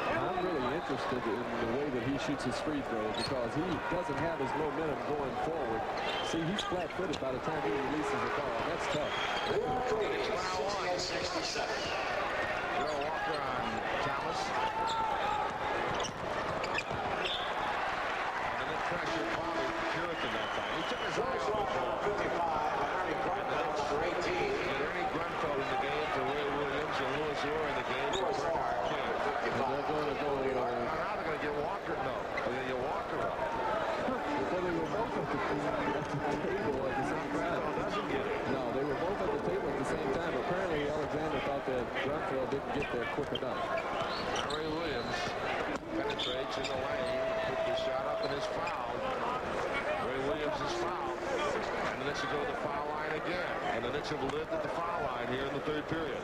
I'm really interested in the way that he shoots his free throws because he doesn't have his momentum going forward. See, he's flat-footed by the time he releases the ball. That's tough. Joe Walker on Thomas. And then pressure Bobby Puritan that time. He took his eye off the ball. Ernie Grunfeld in the game for Ray Williams and Louis Orr in the game for Bernard King. They're going to go Now they're going to get Walker. No, they're going to get Walker up. Well, they were both at the table at the same time. No, they were both at the table at the same time. Apparently, Alexander thought that Grunfeld didn't get there quick enough. Ray Williams penetrates in the lane, put the shot up and is fouled. Ray Williams is fouled. And the Knicks will go to the foul line again. And the Knicks have lived at the foul line here in the third period.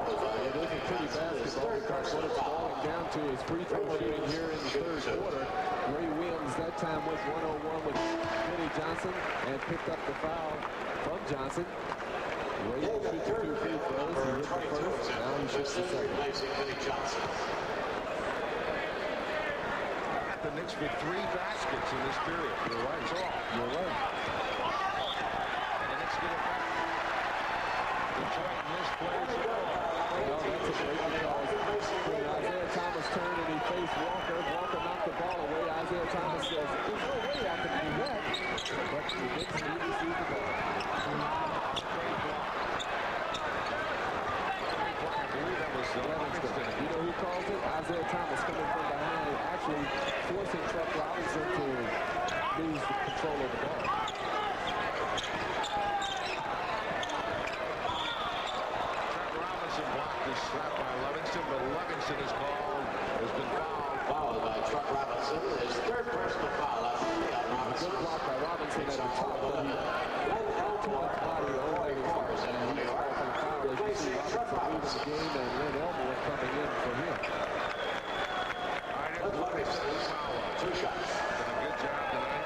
It isn't pretty basketball because what it's falling down to is free throw shooting here in the third quarter. Ray Williams that time was 1-on-1 with Kenny Johnson and picked up the foul from Johnson. Ray shoots a few free throws. He hit the first. Now he shoots the second. The Knicks with 3 baskets in this period. You're right. That's all. You're right. And the Knicks get it back. Detroit misplays it all. Well, that's a break because when Isaiah Thomas turned and he faced Walker, Walker knocked the ball away. Isaiah Thomas says, there's no way I can do that. But the Knicks need to see the ball. I believe that was Livingston. You know who calls it? Isaiah Thomas coming from behind, actually forcing Chuck Robinson to lose the control of the ball. Blocked this shot by Livingston, but Livingston is called, has been fouled. Fouled by Chuck Robinson. His third personal foul on Robinson. A good block by Robinson at the top, but he held to his body over his arms, and he was off on the foul. As you see Robinson leaving the game, and Lynn Elmore coming in for him. All right, it's Livingston. 2 shots. Done a good job tonight.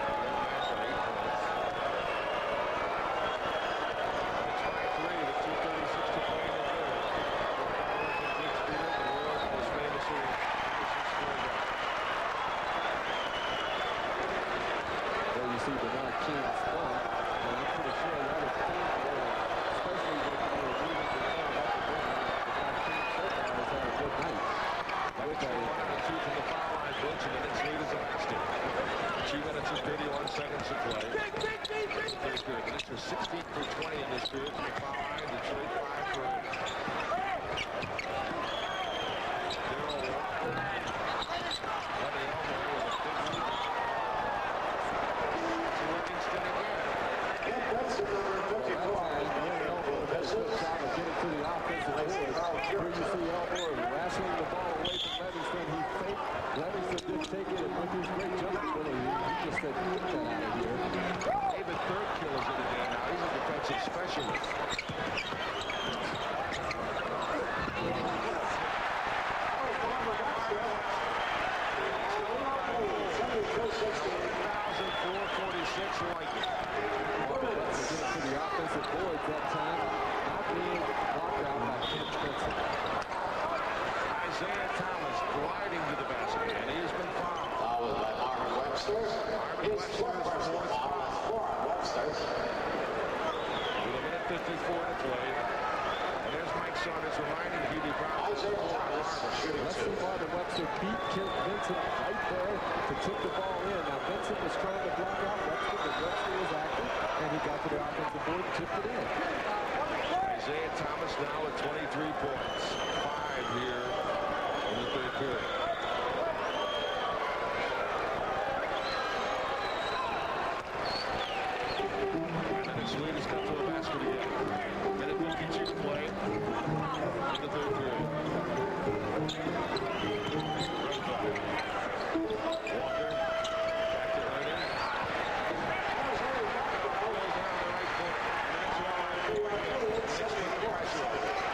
It's 5-3 with 2:36 to play in the third. The world's most famous is 31 seconds to play. The Knicks are 16 for 20 in this period from the foul line. Detroit 5 for 8. Darryl Walker on the elbow with a big one. To Livingston again. Getting to the offensive board. Here you see Elmore wrestling the ball away from Livingston. He faked. Livingston didn't take it, and with his great jump ability, he just said, "Get that out of here." David Thurkill is in the game now. He's a defensive specialist. To the offensive boards that time, not being blocked out by Kent Benson. Isaiah Thomas gliding to the basket, and he has been fouled. Fouled by Marvin Webster. Marvin Webster's fourth foul. Webster. With a minute 54 to play. And there's Mike Saunders reminding Hubie Brown. Isaiah Thomas shooting Let's two. see Marvin Webster beat Kent Benson right there to tip the ball in. Now Benson was trying to block out Webster, but Webster was active, and he got to the offensive board and tipped it in. Isaiah Thomas now with 23 points. 5 here in the third period. And the Swede has got to the basket again. Minute 52 to play in the third period. Walker back to Ernie.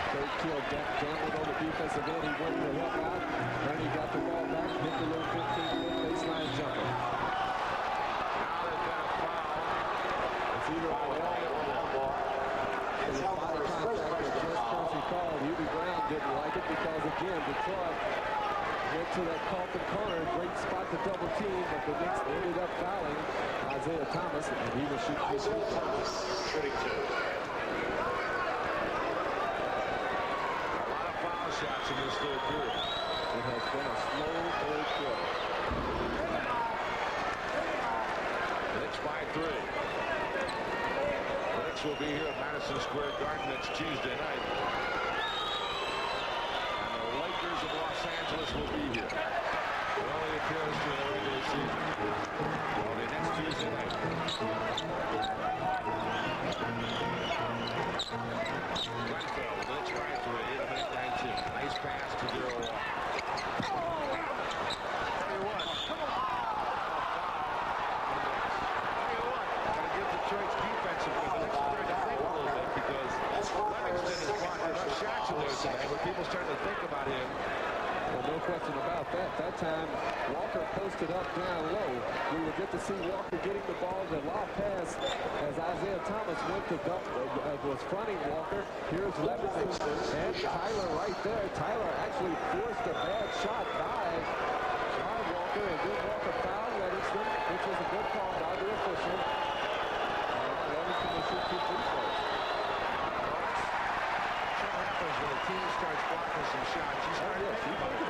Thurkill gambled on the defensive end. He went to help out. Ernie got the ball back, hit the little 15-foot baseline jumper. Now they've got a foul. It's either a ball or his body contact was just Percy called. Hubie Brown didn't like it because, again, Detroit went to that Coffin corner. Great spot to double team, but the Knicks ended up fouling Isaiah Thomas, and he was shooting his Isaiah Thomas shooting two. Shots in this third period. It has been a slow third quarter. The Knicks by 3. The Knicks will be here at Madison Square Garden next Tuesday night. And the Lakers of Los Angeles will be here. It only appears to the regular season. Will be next Tuesday night. Grenfell, the Knicks by 3, 8:19. Nice pass to Darryl Walker. 31. Got to give Detroit's defensive with the Knicks starting to think a little bit because Livingston has blocked enough shots in there today, but people starting to think about him. Well, no question about that. That time, Walker posted up down low. We will get to see Walker getting the ball. The lob pass as Isaiah Thomas went to dump, was fronting Walker. Here's Livingston and Tyler right there. Tyler actually forced a bad shot by Walker, and then Walker fouled Livingston, which was a good call by the official. Livingston will shoot 2 free throws. What happens when a team starts blocking some shots? You start thinking about it.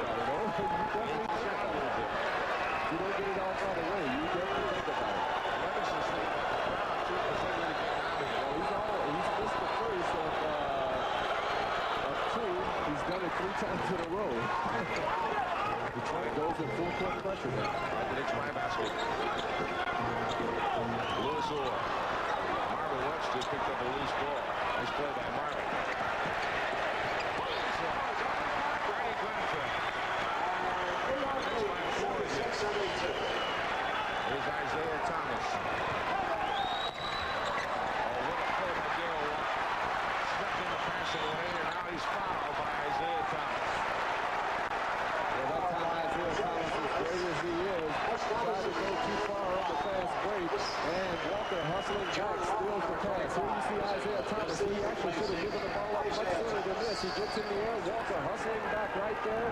You don't get it all by the way. You definitely think about it. Livingston's thinking, He's missed the first of 2. He's done it 3 times in a row. Detroit goes in full-court pressure now. the Knicks by basket. Lewis Orr. Marvin Webster picked up a loose ball. Nice play by Marvin. Brady Grenfell. Here's Isaiah Thomas. What a play by Darryl Walker. Stepped in the passing lane, and now he's fouled by Isaiah Thomas. Well, that time Isaiah Thomas, as great as he is, tried to go too far on the fast break, and Walker hustling back, steals the pass. Here you see Isaiah Thomas. He actually should have given the ball up much sooner than this. He gets in the air, Walker hustling back right there,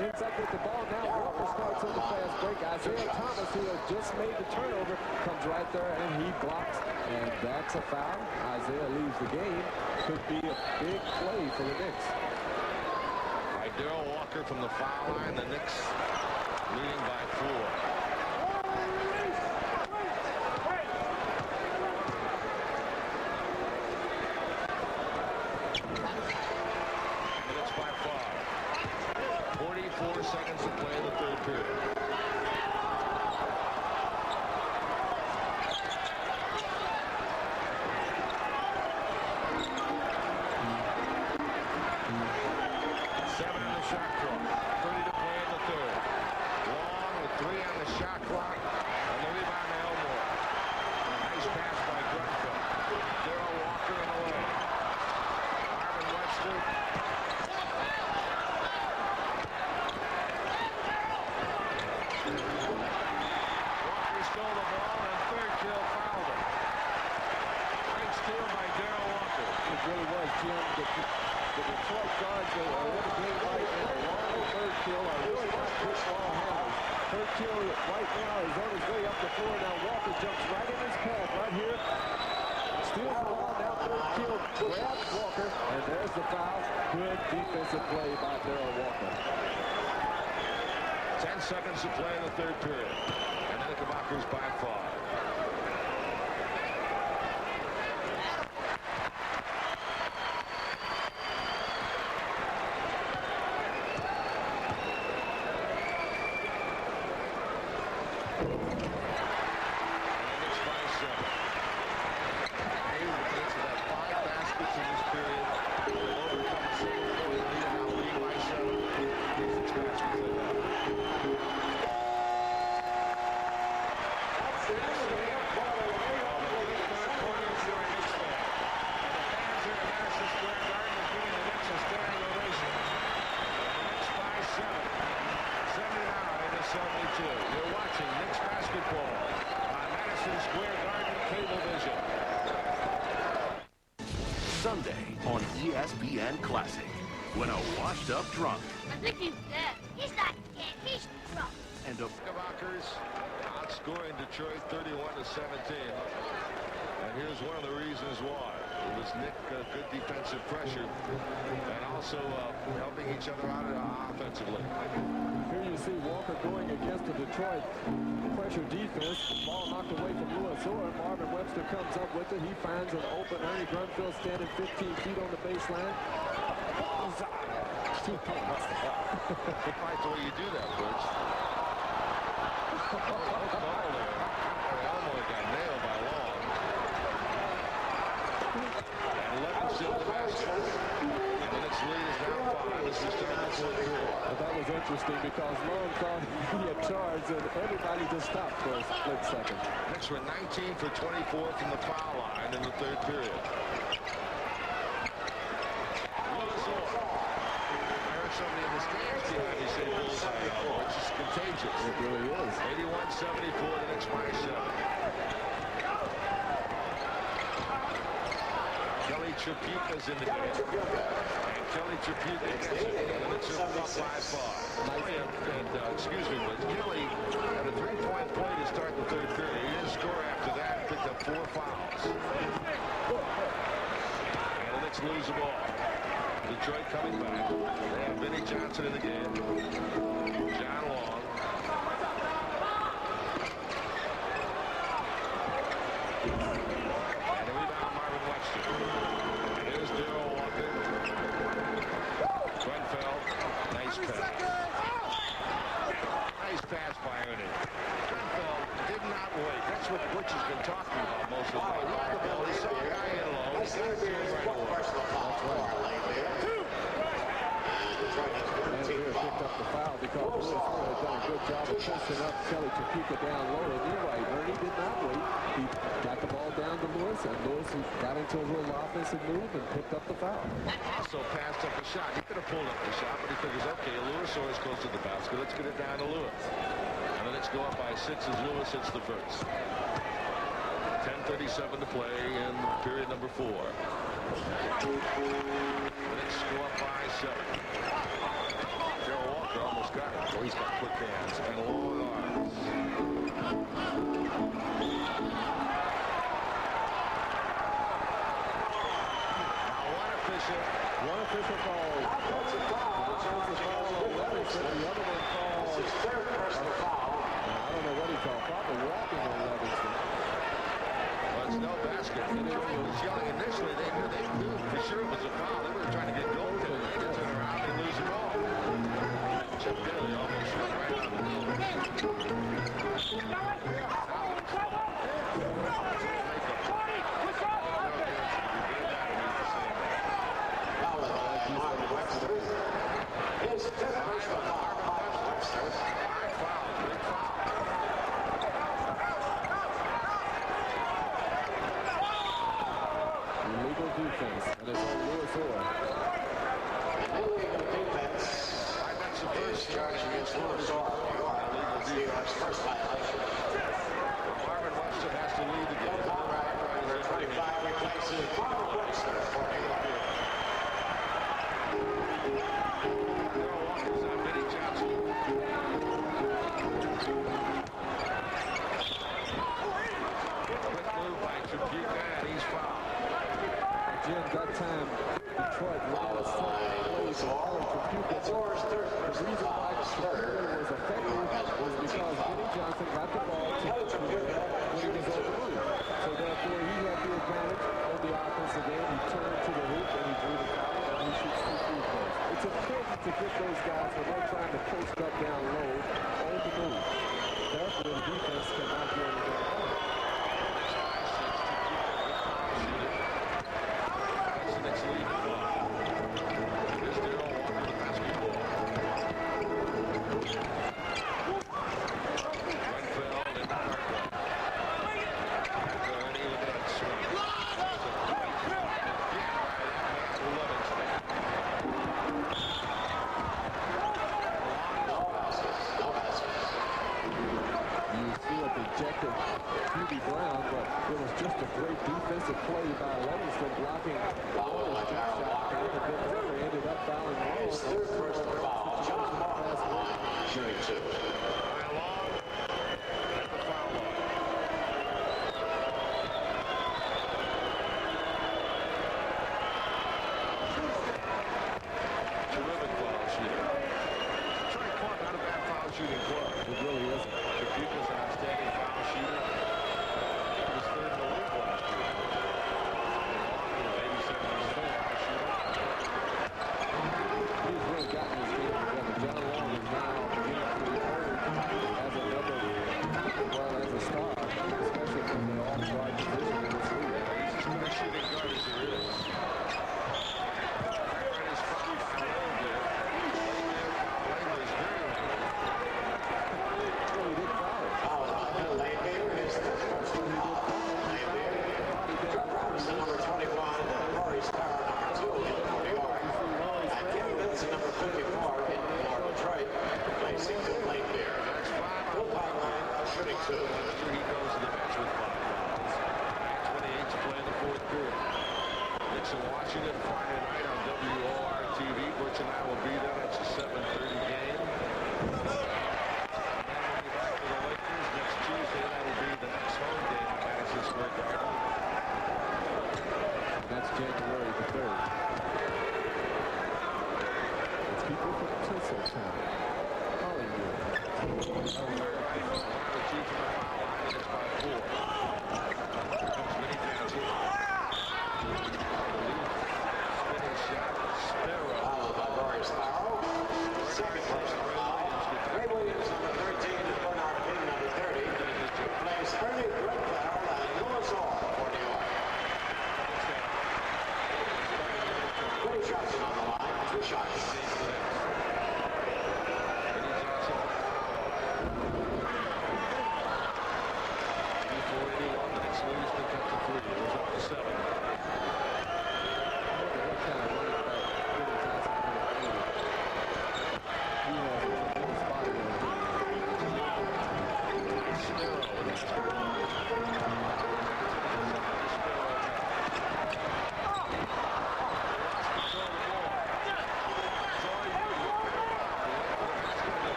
ends up with the ball. Now Walker starts on the fast break. Isaiah Thomas, who had just made the turnover, comes right there and he blocks, and that's a foul. Isaiah leaves the game. Could be a big play for the Knicks. By Darryl Walker from the foul line, the Knicks leading by 4. Thurkill right now is on his way up the floor. Now Walker jumps right in his path right here. Steals the ball. Now Thurkill grabs Walker. And there's the foul. Good defensive play by Darrell Walker. 10 seconds to play in the third period. And the Knickerbockers by 5. You're watching Knicks basketball on Madison Square Garden Cablevision. Sunday on ESPN Classic, when a washed-up drunk I think he's dead. He's not dead. He's drunk. and a Knickerbockers outscoring Detroit 31-17. And here's one of the reasons why. It was Nick good defensive pressure and also helping each other out offensively. Here you see Walker going against the Detroit pressure defense. Ball knocked away from Lewis Orr. Marvin Webster comes up with it. He finds an open Ernie Grunfeld standing 15 feet on the baseline. Right the way you do that, Butch. Elmore got nailed by Long. And Levinson the basket. And the Knicks lead is now 5. This is still in the fourth quarter. Well, that was interesting because Long thought he had charged and everybody just stopped for a split second. Knicks were 19 for 24 from the foul line in the third period. Lewis Orr. I heard somebody in the stands behind me say bullseye elbow. It's just contagious. It really is. 81-74, the Knicks by 7. Kelly Tripucka's in the game. And Kelly Tripucca gets it. And the Knicks are up by 5. Excuse me, but Kelly had a three-point play to start the third period. He didn't score after that. Picked up 4 fouls. And the Knicks lose the ball. Detroit coming back. They have Vinnie Johnson in the game. John Long. And the rebound, Marvin Webster. Here's Darrell Walker. Grunfeld. Nice pass. Nice pass by Ernie. Grunfeld did not wait. That's what Butch has been talking about most of the time. Look at the ball. He saw a guy in low. He got it to him right away. Picked up the foul because Lewis Orr had done a good job of pushing up Kelly Tripucka down low. And you're right, Ernie did not wait. He got the ball down to Lewis, and Lewis got into a little offensive move and picked up the foul. Also passed up a shot. He could have pulled up the shot, but he figures, okay, Lewis Orr is close to the basket. Let's get it down to Lewis. And the Knicks go up by 6 as Lewis hits the first. 10:37 to play in period number 4. The Knicks go up by 7. Darrell Walker almost got it. Oh, he's got quick hands and long arms. Now one official call. That's a foul. The other one called. His third personal foul. I don't know what he called. Probably walking on Levinson. Well, it's no basket. And Detroit was yelling initially. They knew for sure it was a foul. They were trying to get goal to it. They turn around and lose the ball. Chip Daly almost shot right out of the middle. Foul by Marvin Webster. His fifth personal foul by Webster. Big foul. Illegal defense. And it's on Lewis Orr. Illegal defense. That's the first Charge against Lewis Orr. Steelers' first violation. Marvin Webster has to lead the game. Number 25 replaces Marvin Webster for England. Darrell Walker's on Vinnie Johnson. ejected QB Brown, but it was just a great defensive play by Livingston blocking Lawler's jump shot. They ended up fouling Long. His third personal foul. John Long on the line, shooting 2. Long at the foul line. Terrific foul shooting. Trey Clark, not a bad foul shooting club. It really isn't. Dubuque's an outstanding foul shooter. He was third in the league last year. Long was 87% foul shooter. He's really gotten his game together. John Long is now beginning to emerge as another, well, as a star, especially from the off-guard position in this league. He's as good a shooting guard as there is. That is probably flowed there. Langer is very low. Well, he didn't foul it. Foul on Langbeer, his third personal foul. Langbeer. Kirk Robinson, number 21, Rory Sparrow, number 2 in for New York. And Kenny Benson, number 54 in for Detroit, replacing Langbeer. Full foul line, shooting 2. After he goes to the bench with 5 fouls. 28 to play in the fourth quarter. Knicks in Washington Friday night on WOR-TV. Butch and I will be there. It's a 7:30 game. And then we'll be back to the Lakers next Tuesday. That'll be the next home game at Madison Square Garden. That's January the 3rd. It's people from Tinseltown, Hollywood. Third right, the chief from the foul line, and it's by 4. Here comes Vinny Johnson. Spinning shot, Sparrow. Foul by Rory Sparrow. Second personal foul. Ray Williams, number 13, and Bernard King, number 30. Replace Ernie Grenfell and Louis Orr for New York. Ray Johnson on the line, 2 shots.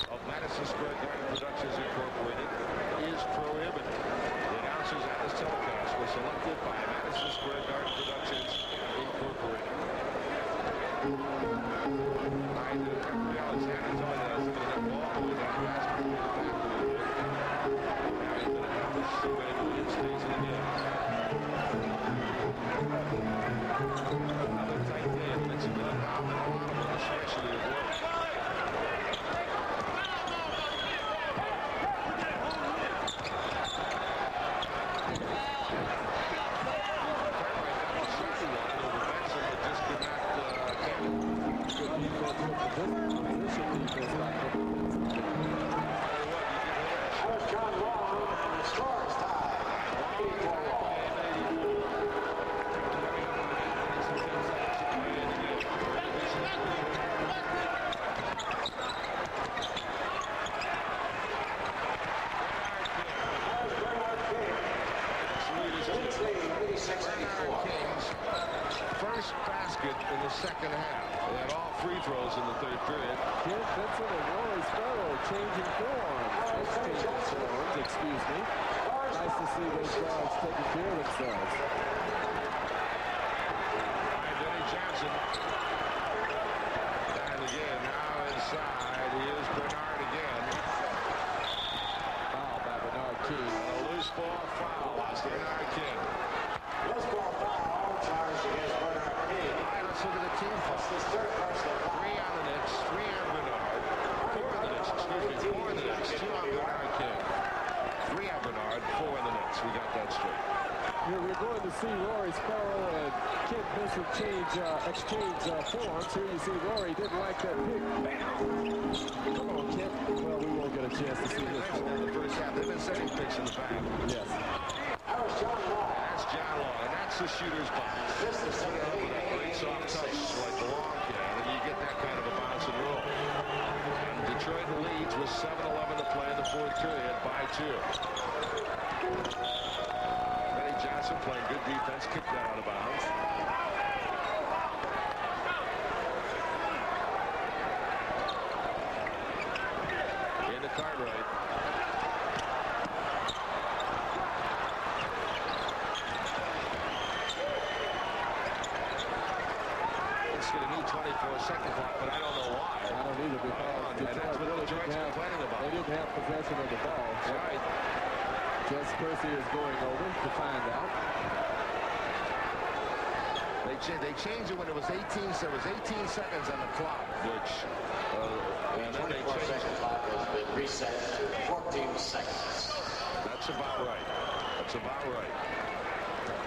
Of Madison Square Garden Productions Incorporated is prohibited. The announcers at this telecast were selected by Madison Square Garden Productions Incorporated. Alexander telling us some of the ball boys on basketball now he's been accomplished so many Williams stays in the game. Another tight game. It's been a lot of them, especially as well. basket in the second half. They had all free throws in the third period. Kent Benson and Rory Sparrow changing forms. Excuse me. Nice to see those guards taking care of themselves. Vinny Johnson. And again, now inside, here's Bernard again. Foul by Bernard King. A loose ball foul. Bernard King. Loose ball foul charged against Bernard King. All right, let's look at the team foul. That's his third personal foul. 3 on the Knicks, 3 on Bernard. 4 on the Knicks, excuse me, 4 on the Knicks, 2 on Bernard King. 3 on Bernard, 4 on the Knicks. We got that straight. Here we're going to see Rory Sparrow and Kent Benson exchange forms. Here you see Rory didn't like that pick. Bam! Come on, Kent. Well, we won't get a chance to see this one. In the first half, they've been setting picks in the back. Yes. That was John Long. That's John Long, and that's the shooter's box. This is Put it up with a great soft touch like the Long can, and you get that kind of a bounce and roll. And Detroit leads with 7:11 to play in the fourth period by 2. Vinny Johnson playing good defense, kicked that out of bounds. Into Cartwright. It's going to need 24-second clock, but I don't know why. I don't either because And that's what Detroit's complaining about. they didn't have possession of the ball. That's right. Jess Percy is going over to find out. They changed it when it was 18. So it was 18 seconds on the clock, which and then they 24 changed second it. clock has been reset to 14 seconds. That's about right. That's about right.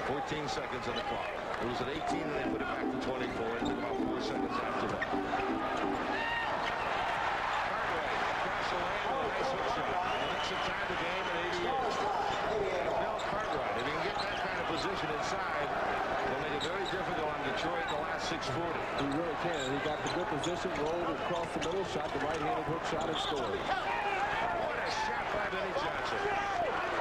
14 seconds on the clock. It was at 18 and they put it back to 24. It took about 4 seconds after that. Cartwright across the lane with a nice hook shot. And the Knicks have tied the game at 88. Bill Cartwright, if he can get that kind of position inside, it'll make it very difficult on Detroit in the last 6:40. He really can. He got the good position, rolled across the middle, shot the right-handed hook shot and scored. What a shot by Vinny Johnson.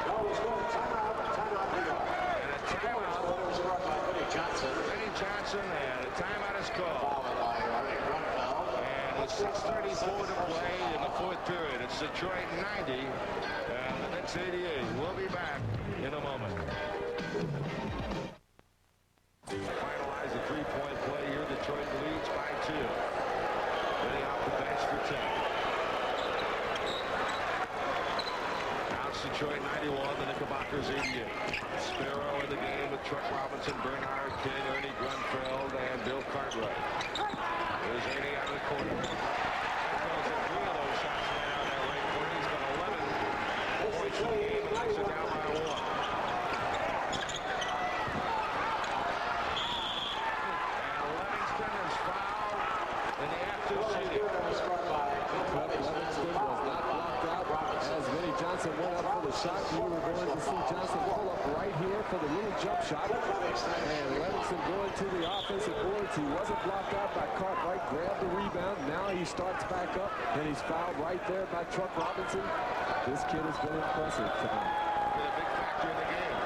No, he's going timeout. Timeout to go. And a timeout. It was scored by Vinny Johnson. Vinny Johnson, and a timeout is called. Followed by Ernie Grunfeld. And with 6:34 to play in the fourth period, it's Detroit 90 and the Knicks 88. We'll be back in a moment. Finalize the three-point play here. Detroit leads by 2. Vinny off the bench for 10. Now it's Detroit 91, the Knickerbockers 88. Sparrow in the game with Chuck Robinson, Bernard King, Ernie Grunfeld, and Bill Cartwright. There's Ernie out of the corner. Grunfeld's at 3 of those shots right out that right corner. He's got 11 points in the game and knocks it down by 1. And Livingston is fouled in the active shooting. Livingston was not blocked out as Vinny Johnson went up for the shot. You were going to see Johnson pull up right here for the little jump shot. And Livingston going to the offensive boards. He wasn't blocked out by Cartwright, grabbed the rebound. Now he starts back up, and he's fouled right there by Chuck Robinson. This kid has been impressive tonight. Been a big factor in the game.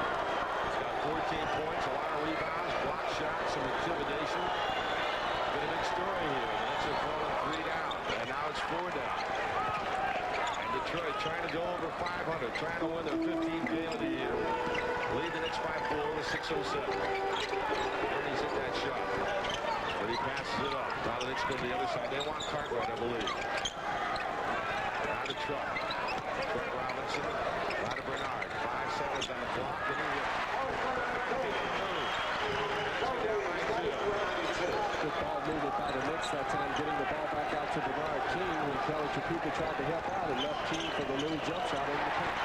He's got 14 points, a lot of rebounds, block shots, some intimidation. Been a big story here. The Knicks have fallen 3 down, and now it's 4 down. And Detroit trying to go over 500, trying to win their 15th game of the year. Lead the Knicks by 4 with 6:07. Ernie's hit that shot, but he passes it up. Now the Knicks go to the other side. They want Cartwright, I believe. Now to Chuck. Chuck Robinson. Now to Bernard. 5 seconds on the clock. And he hit. Good ball movement by the Knicks that time, getting the ball back out to Bernard King when Kelly Chapuka tried to help out and left King for the little jump shot in the paint.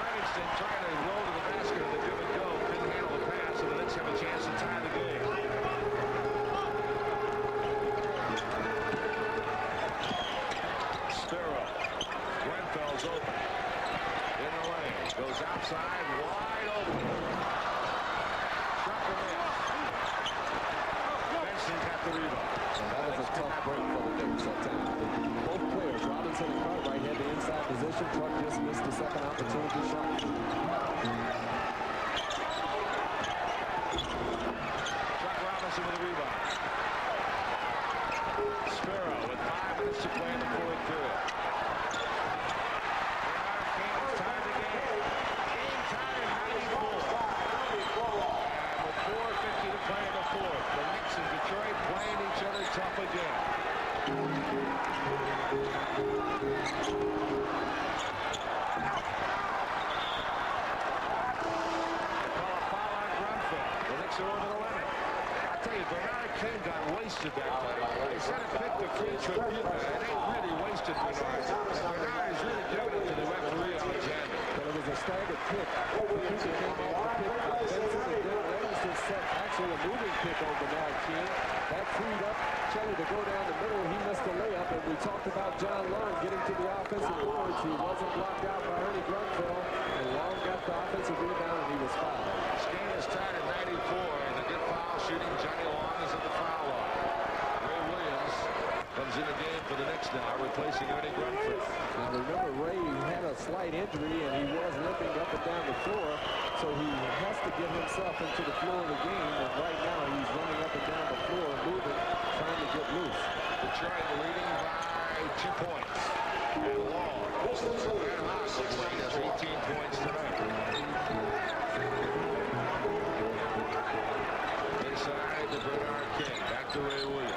Livingston trying to roll to the basket of the give and go. Couldn't handle the pass, so the Knicks have a chance to tie the game. Sparrow. Grenfell's open. In the lane. Goes outside. Wide open. Shot to miss. Benson got the rebound. That was a tough break for the Knicks that time. Both players, Robinson and Cartwright, had the inside position. Truck just missed the second opportunity shot. Chuck Robinson Benson with a rebound. Sparrow with 5 minutes to play in the fourth period. Kings tie the game. Game tied at 94. And with 4:50 to play in the fourth, the Knicks and Detroit playing each other tough again. Bernard King got wasted that time. They said it picked the free tribute, and they really wasted Bernard. Bernard is really giving it to the referee, Alexander. But it was a staggered pick. He came off the pick by Benson, and then Livingston set actually a moving pick on Bernard King. That freed up Kelly to go down the middle. He missed the layup, and we talked about John Long getting to the offensive boards. He wasn't blocked out by Ernie Grunfeld, and Long got the offensive rebound, and he was fouled. This game is tied at 94, and a good foul shooting. Johnny Long is at the foul line. Ray Williams comes in the game for the Knicks now, replacing Ernie Grunfeld. And remember, Ray had a slight injury, and he was limping up and down the floor, so he has to get himself into the flow of the game, and right now he's running up and down the floor, moving, trying to get loose. Detroit leading by 2 points. And Long, Red Hawks looks like he has 18 points tonight. Inside to Bernard King, back to Ray Williams.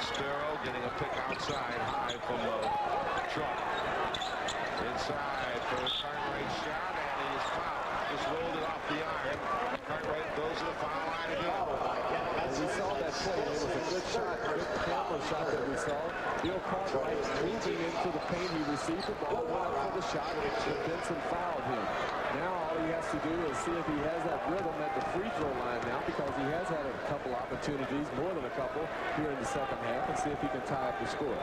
Sparrow getting a pick outside, high from Trump. Inside for Cartwright's shot, and he is fouled. Just rolled it off the iron. Cartwright goes to the foul line again. And we saw that play. It was a good shot, good camera shot that we saw. Bill Cartwright moving into the paint. He received the ball, went up for the shot, and Benson fouled him. Now all he has to do is see if he has that rhythm at the free throw line now, because he has had a couple opportunities, more than a couple, here in the second half, and see if he can tie up the score.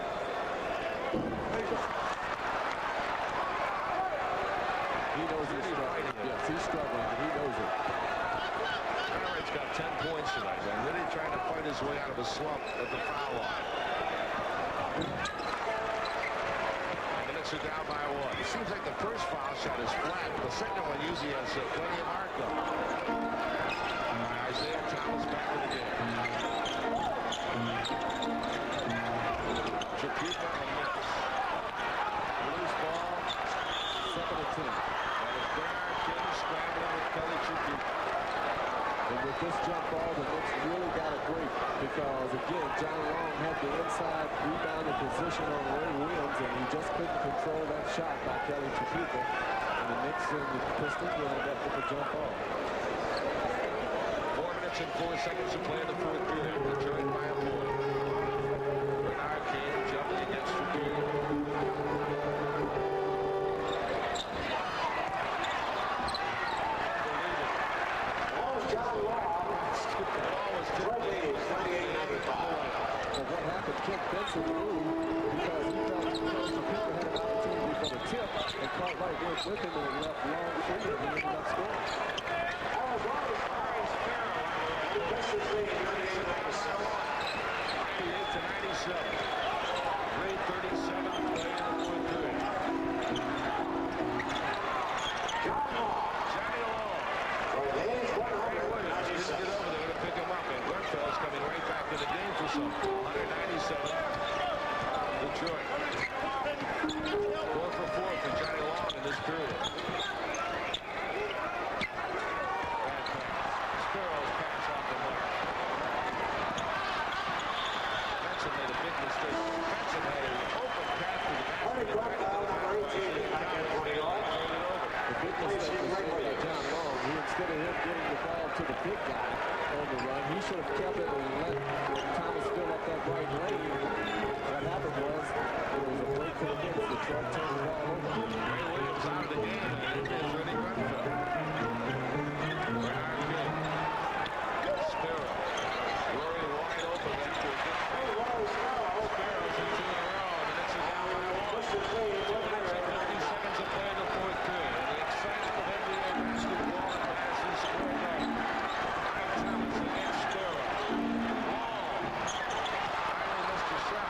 He knows he's struggling. Yes, he's struggling, and he knows it. Cartwright's got 10 points tonight, and really trying to fight his way out of a slump at the foul line. And the Knicks are down by 1. It seems like the first foul shot is flat, but the second one usually has plenty of arc on it. Isaiah Thomas back in the game. Chiquita and Knicks. Loose ball. 2nd and 10. That is Bernard King scrambling with Kelly Chiquita. And with this jump ball, the Knicks really got a break, because, again, John Long had the inside rebounding position on Ray Williams, and he just couldn't control that shot by Kelly Chiquita. And the Knicks and the Pistons will end up with a jump ball. 4 minutes and 4 seconds to play in the fourth period. Detroit by a point. Bernard King jumping against Chiquita. What happened, Kent Benson moved because he thought Chiquita had an opportunity for the tip, and Cartwright went with him and left Long free, and he ended up scoring. 98 to 97. 3:37 to play in the fourth period. Johnny Long. Ray Williams didn't get over there to pick him up, and Grunfeld's coming right back in the game for some 197. Detroit. 4 for 4 for Johnny Long in this period. Sparrow's pass off the mark. Benson made a big mistake. Benson had an open path to the basket. The big mistake was made by John Long. Instead of him getting the ball to the big guy on the run, he should have kept it and let Thomas fill up that right lane. What happened was, there was a break for the Knicks. Detroit turned the ball over. Ray Williams out of the game, and it is Ernie Grunfeld. Bernard King. Sparrow. Rory wide open after a good Sparrow's in 2 in a row. The Knicks are down by 1. 50 seconds to play in the fourth period. And the excitement of NBA basketball at Madison Square Garden. Mike Thomas against Sparrow. Long. Finally missed a shot.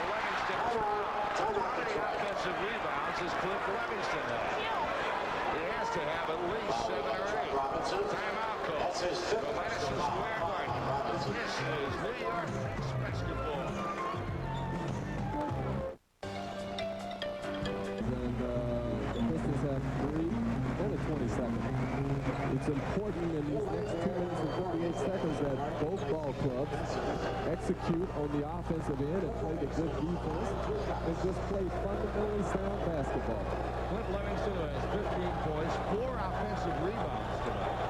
Livingston is fouled. How many offensive rebounds has Cliff Livingston had? He has to have at least 7 or 8. Timeout call. So Madison Square Garden. This is New York Knicks basketball. And the Pistons have 3 and a 20-second. It's important in these next 2 minutes and 48 seconds that both ball clubs execute on the offensive end and play the good defense and just play fundamentally sound basketball. Clint Livingston has 15 points, 4 offensive rebounds tonight.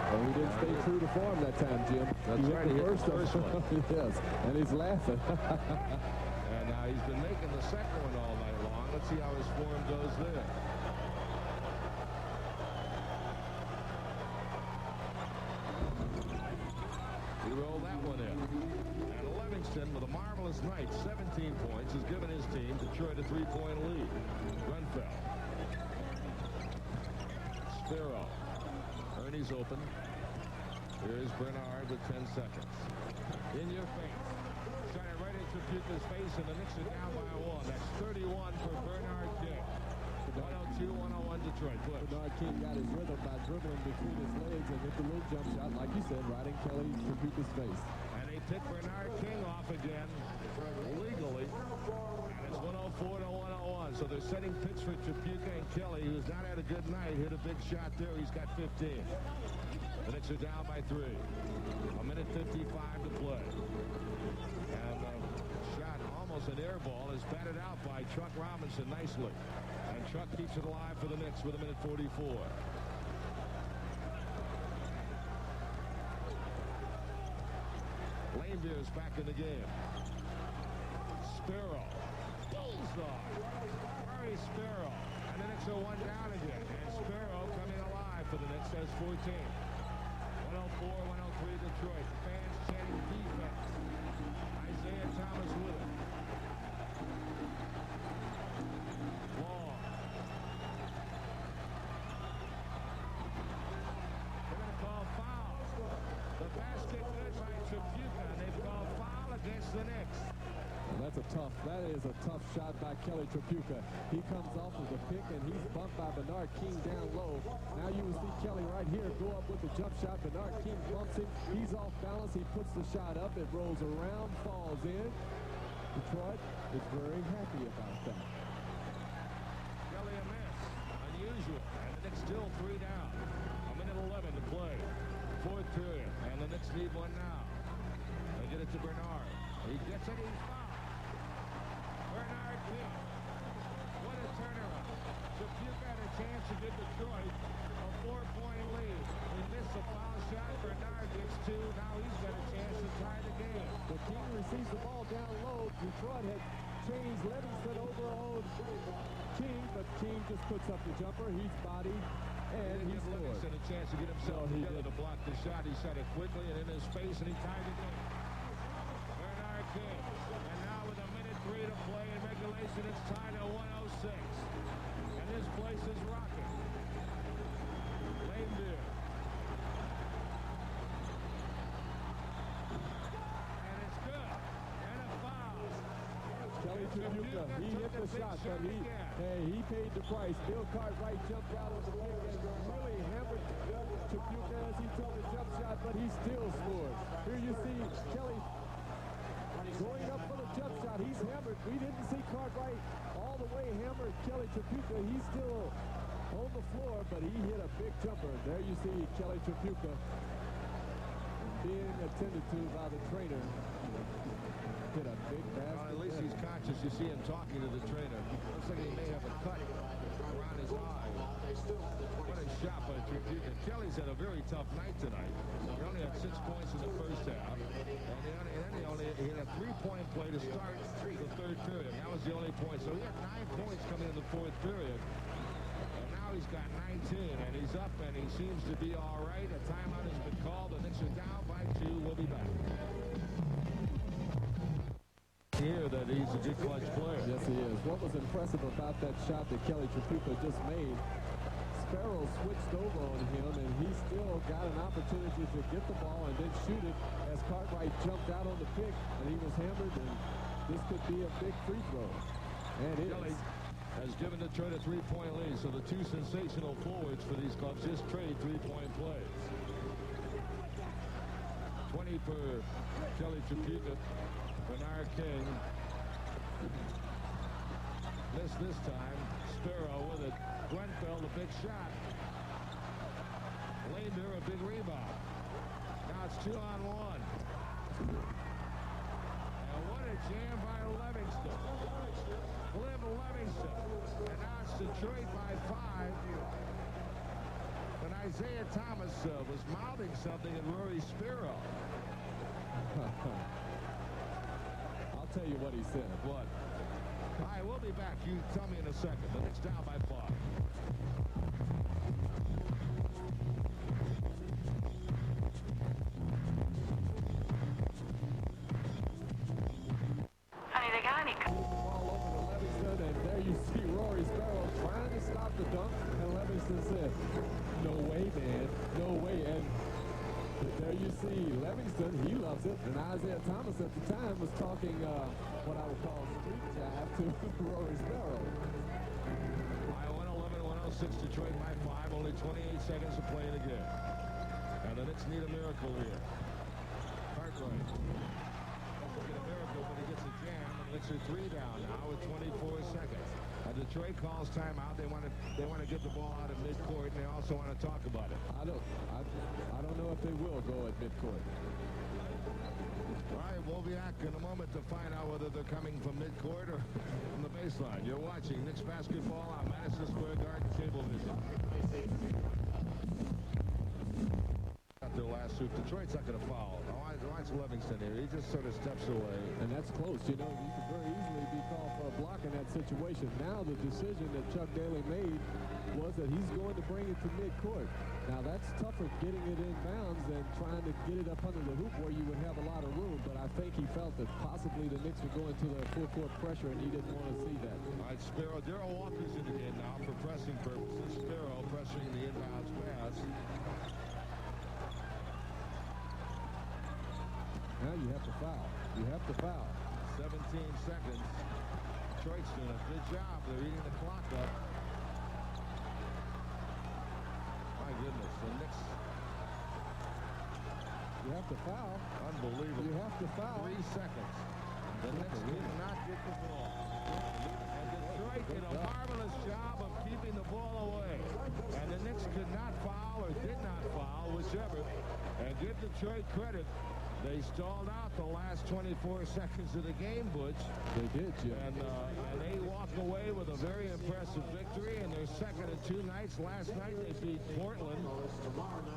Well, he didn't stay true to form that time, Jim. That's right, he hit the first one. Yes, and he's laughing. And now he's been making the second one all night long. Let's see how his form goes there. He rolled that one in. And Livingston, with a marvelous night, 17 points, has given his team Detroit a 3-point lead. Grunfeld. Sparrow. Ernie's open. Here's Bernard with 10 seconds. In your face. Shot it right into Bucha's face, and the Knicks are down by 1. That's 31 for Bernard King. 102-101 Detroit. Bernard King got his rhythm by dribbling between his legs and hit the little jump shot, like you said, right in Kelly Tripucka's face. And they pick Bernard King off again legally. And it's 104-101. So they're setting picks for Tripucka, and Kelly, who's not had a good night, hit a big shot there. He's got 15. The Knicks are down by 3. 1:55 to play. And shot almost an air ball is batted out by Chuck Robinson nicely. And Chuck keeps it alive for the Knicks with 1:44. Lanebeer's back in the game. Sparrow. Bullseye. Murray Sparrow. And the Knicks are 1 down again. And Sparrow coming alive for the Knicks has 14. 104-103 Detroit. Fans chanting defense. Isaiah Thomas with it. Long. They're going to call foul. The basket good by Tripucka, and they've called foul against the Knicks. Well, that is a tough shot by Kelly Tripucka. He comes off of the pick, and he's bumped by Bernard King down low. Now you will see Kelly right here go up with the jump shot. Bernard King bumps him. He's off balance. He puts the shot up. It rolls around, falls in. Detroit is very happy about that. Kelly a miss. Unusual. And the Knicks still 3 down. 1:11 to play. 4th period. And the Knicks need one now. They get it to Bernard. He gets it. He's fouled. Bernard King. What a turnaround. Tripucka had a chance to give Detroit a 4-point lead. He missed a foul shot. Bernard gets 2. Now he's got a chance to tie the game. The King receives the ball down low. Detroit had changed Livingston over on King, but King just puts up the jumper. He's bodied, and he gives Livingston a chance to get himself together to block the shot. He shot it quickly and in his face, and he tied the game. Bernard King. And now with 1:03 to play in regulation, it's tied at 106. And this place is rocking. Lanebeer. And it's good. And a foul. Kelly Tripucka, he hit the shot, but he paid the price. Bill Cartwright jumped out of the pick and really hammered Tripucka as he took the jump shot, but he still scored. Here you see Kelly going up for the jump shot. He's hammered. We didn't see Cartwright all the way hammered Kelly Tripucka. He's still on the floor, but he hit a big jumper. There you see Kelly Tripucka being attended to by the trainer. Hit a big basket. Well, at least he's conscious. You see him talking to the trainer. Looks like he may have a cut around his eye. What a shot by Tripucka. Kelly's had a very tough night tonight. He only had 6 points in the first half. And then he had a 3-point play to start the 3rd period. That was the only point. So he had 9 points coming in the 4th period. And now he's got 19. And he's up and he seems to be all right. A timeout has been called. The Knicks are down by 2. We'll be back. Here that he's a good clutch player. Yes, he is. What was impressive about that shot that Kelly Tripucka just made, Sparrow switched over on him, and he still got an opportunity to get the ball and then shoot it as Cartwright jumped out on the pick, and he was hammered, and this could be a big free throw. And it Kelly is. has given Detroit a 3-point lead. So the two sensational forwards for these clubs just trade 3-point plays. 20 for Kelly Tripucka. Bernard King. Missed this time. Sparrow with it. Grenfell, the big shot. Lander, a big rebound. Now it's 2-on-1. And what a jam by Livingston. Flynn Livingston. And now it's Detroit by 5. When Isaiah Thomas was mouthing something at Rory Sparrow. I'll tell you what he said. What? All right, we'll be back. You tell me in a second. The Knicks down by 5. Honey, they got any? Ball over to Livingston, and there you see Rory Sparrow trying to stop the dunk, and Livingston said, "No way, man, no way." And there you see Livingston, he loves it, and Isaiah Thomas at the time was talking what I would call street jive to Rory Sparrow. 111-106 Detroit by 5. Only 28 seconds to play in the game. And the Knicks need a miracle here. Cartwright doesn't get a miracle, but he gets a jam. And the Knicks are 3 down now with 24 seconds. Detroit calls timeout. They want to get the ball out of midcourt, and they also want to talk about it. I don't know if they will go at midcourt. All right, we'll be back in a moment to find out whether they're coming from midcourt or from the baseline. You're watching Knicks basketball on Madison Square Garden Cablevision. Got their last hoop. Detroit's not going to foul. Watch Livingston here. He just sort of steps away. And that's close. You know, you could very easily be called for a block in that situation. Now the decision that Chuck Daly made was that he's going to bring it to midcourt. Now that's tougher getting it in bounds than trying to get it up under the hoop where you would have a lot of room. But I think he felt that possibly the Knicks were going to the full court pressure, and he didn't want to see that. All right, Sparrow. Darrell Walker's in the game now for pressing purposes. Sparrow pressuring the inbounds pass. Now you have to foul. You have to foul. 17 seconds. Detroit's doing a good job. They're eating the clock up. My goodness, the Knicks. You have to foul. Unbelievable. You have to foul. 3 seconds. The Knicks did not get the ball. And Detroit did a marvelous job of keeping the ball away. And the Knicks could not foul or did not foul, whichever. And give Detroit credit. They stalled out the last 24 seconds of the game, Butch. They did, Jim. And they walk away with a very impressive victory in their second in 2 nights. Last night they beat Portland.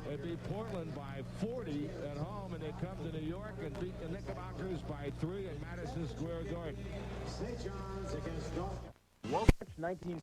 They beat Portland by 40 at home, and they come to New York and beat the Knickerbockers by 3 in Madison Square Garden. March 19.